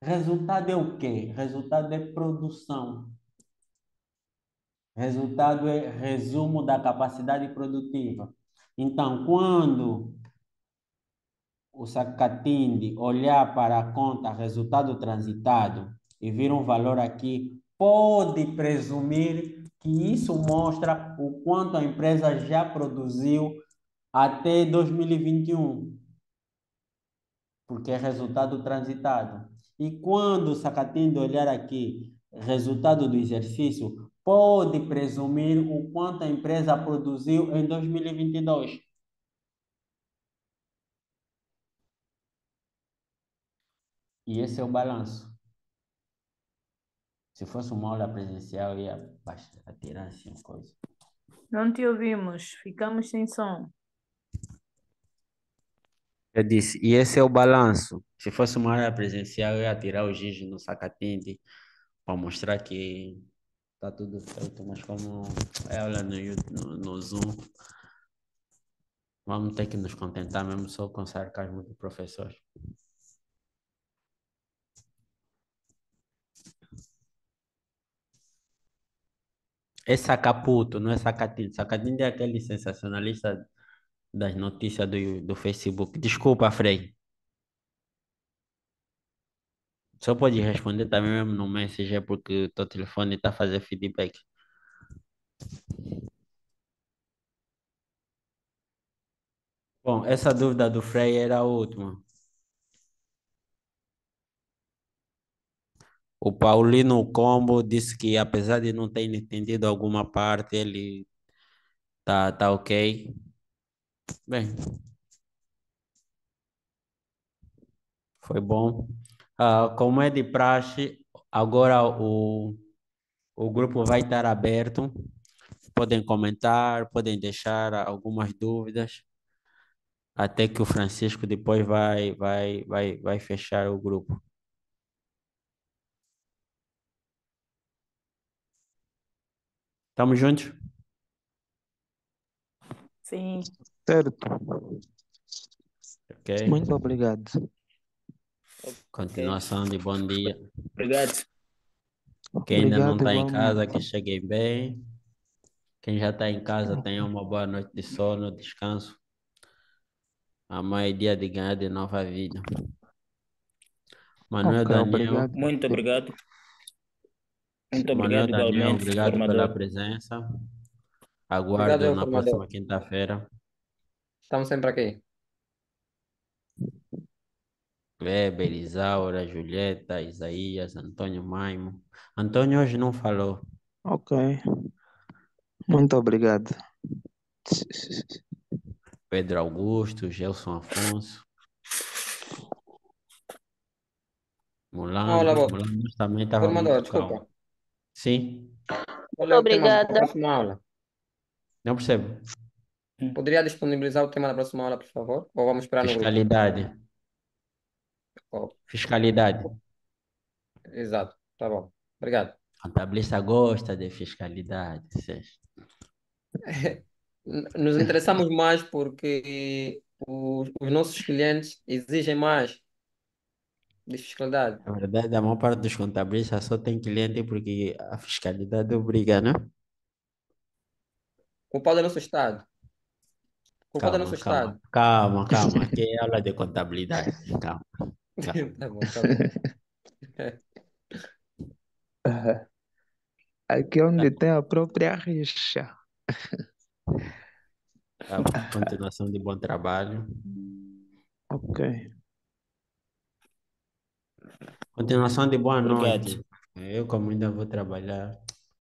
Resultado é o quê? Resultado é produção. Resultado é resumo da capacidade produtiva. Então, quando o Sacatinde olhar para a conta resultado transitado e vir um valor aqui, pode presumir que isso mostra o quanto a empresa já produziu até 2021, porque é resultado transitado. E quando o Sacatinde olhar aqui resultado do exercício, pode presumir o quanto a empresa produziu em 2022. E esse é o balanço. Se fosse uma aula presencial, eu ia atirar assim coisa. Não te ouvimos, ficamos sem som. Eu disse, e esse é o balanço. Se fosse uma aula presencial, eu ia tirar o giz no Sacatinde para mostrar que tá tudo feito, mas como é aula no Zoom, vamos ter que nos contentar mesmo só com o sarcasmo do professor. É Sacaputo, não é Sacatinde. Sacatinde é aquele sensacionalista das notícias do Facebook. Desculpa, Frei. Só pode responder também mesmo no Messenger porque o teu telefone está fazendo feedback. Bom, essa dúvida do Frei era a última. O Paulino Combo disse que apesar de não ter entendido alguma parte, ele tá ok. Bem, foi bom. Como é de praxe, agora o grupo vai estar aberto. Podem comentar, podem deixar algumas dúvidas, até que o Francisco depois vai fechar o grupo. Estamos juntos? Sim. Certo. Ok. Muito obrigado. Continuação de bom dia. Obrigado. Quem ainda não Obrigado está em casa, igualmente. que cheguem bem. Quem já está em casa, tenha uma boa noite de sono, descanso. Amanhã é dia de ganhar de nova vida. Manuel Ok, Daniel, obrigado. Muito obrigado. Muito Manuel obrigado Daniel, igualmente, obrigado pela formador. presença. Obrigado, Aguardo eu, na formador. próxima quinta-feira. Estamos sempre aqui. Weber, Isaura, Julieta, Isaías, Antônio Maimo. Antônio hoje não falou. Ok, muito obrigado. Pedro Augusto, Gelson Afonso, Olá, Mulando. boa. Mulando também estava Formador, muito calmo. desculpa. Sim, Qual Muito é o tema da obrigada. próxima aula? não percebo. Poderia disponibilizar o tema da próxima aula, por favor? Ou vamos esperar no grupo? Fiscalidade. Oh, Fiscalidade. exato, tá bom. Obrigado. Contabilista gosta de fiscalidade. Nos interessamos mais porque os nossos clientes exigem mais de fiscalidade. Na verdade, a maior parte dos contabilistas só tem cliente porque a fiscalidade obriga, né? Culpado é nosso Estado. Culpado é nosso Calma, calma, Estado. calma, calma. Aqui é aula de contabilidade. Calma, calma. Tá bom, tá bom. Aqui é onde tem a própria rixa. Tá bom. Continuação de bom trabalho. Ok. Continuação de boa Obrigado. noite. Eu, como ainda vou trabalhar.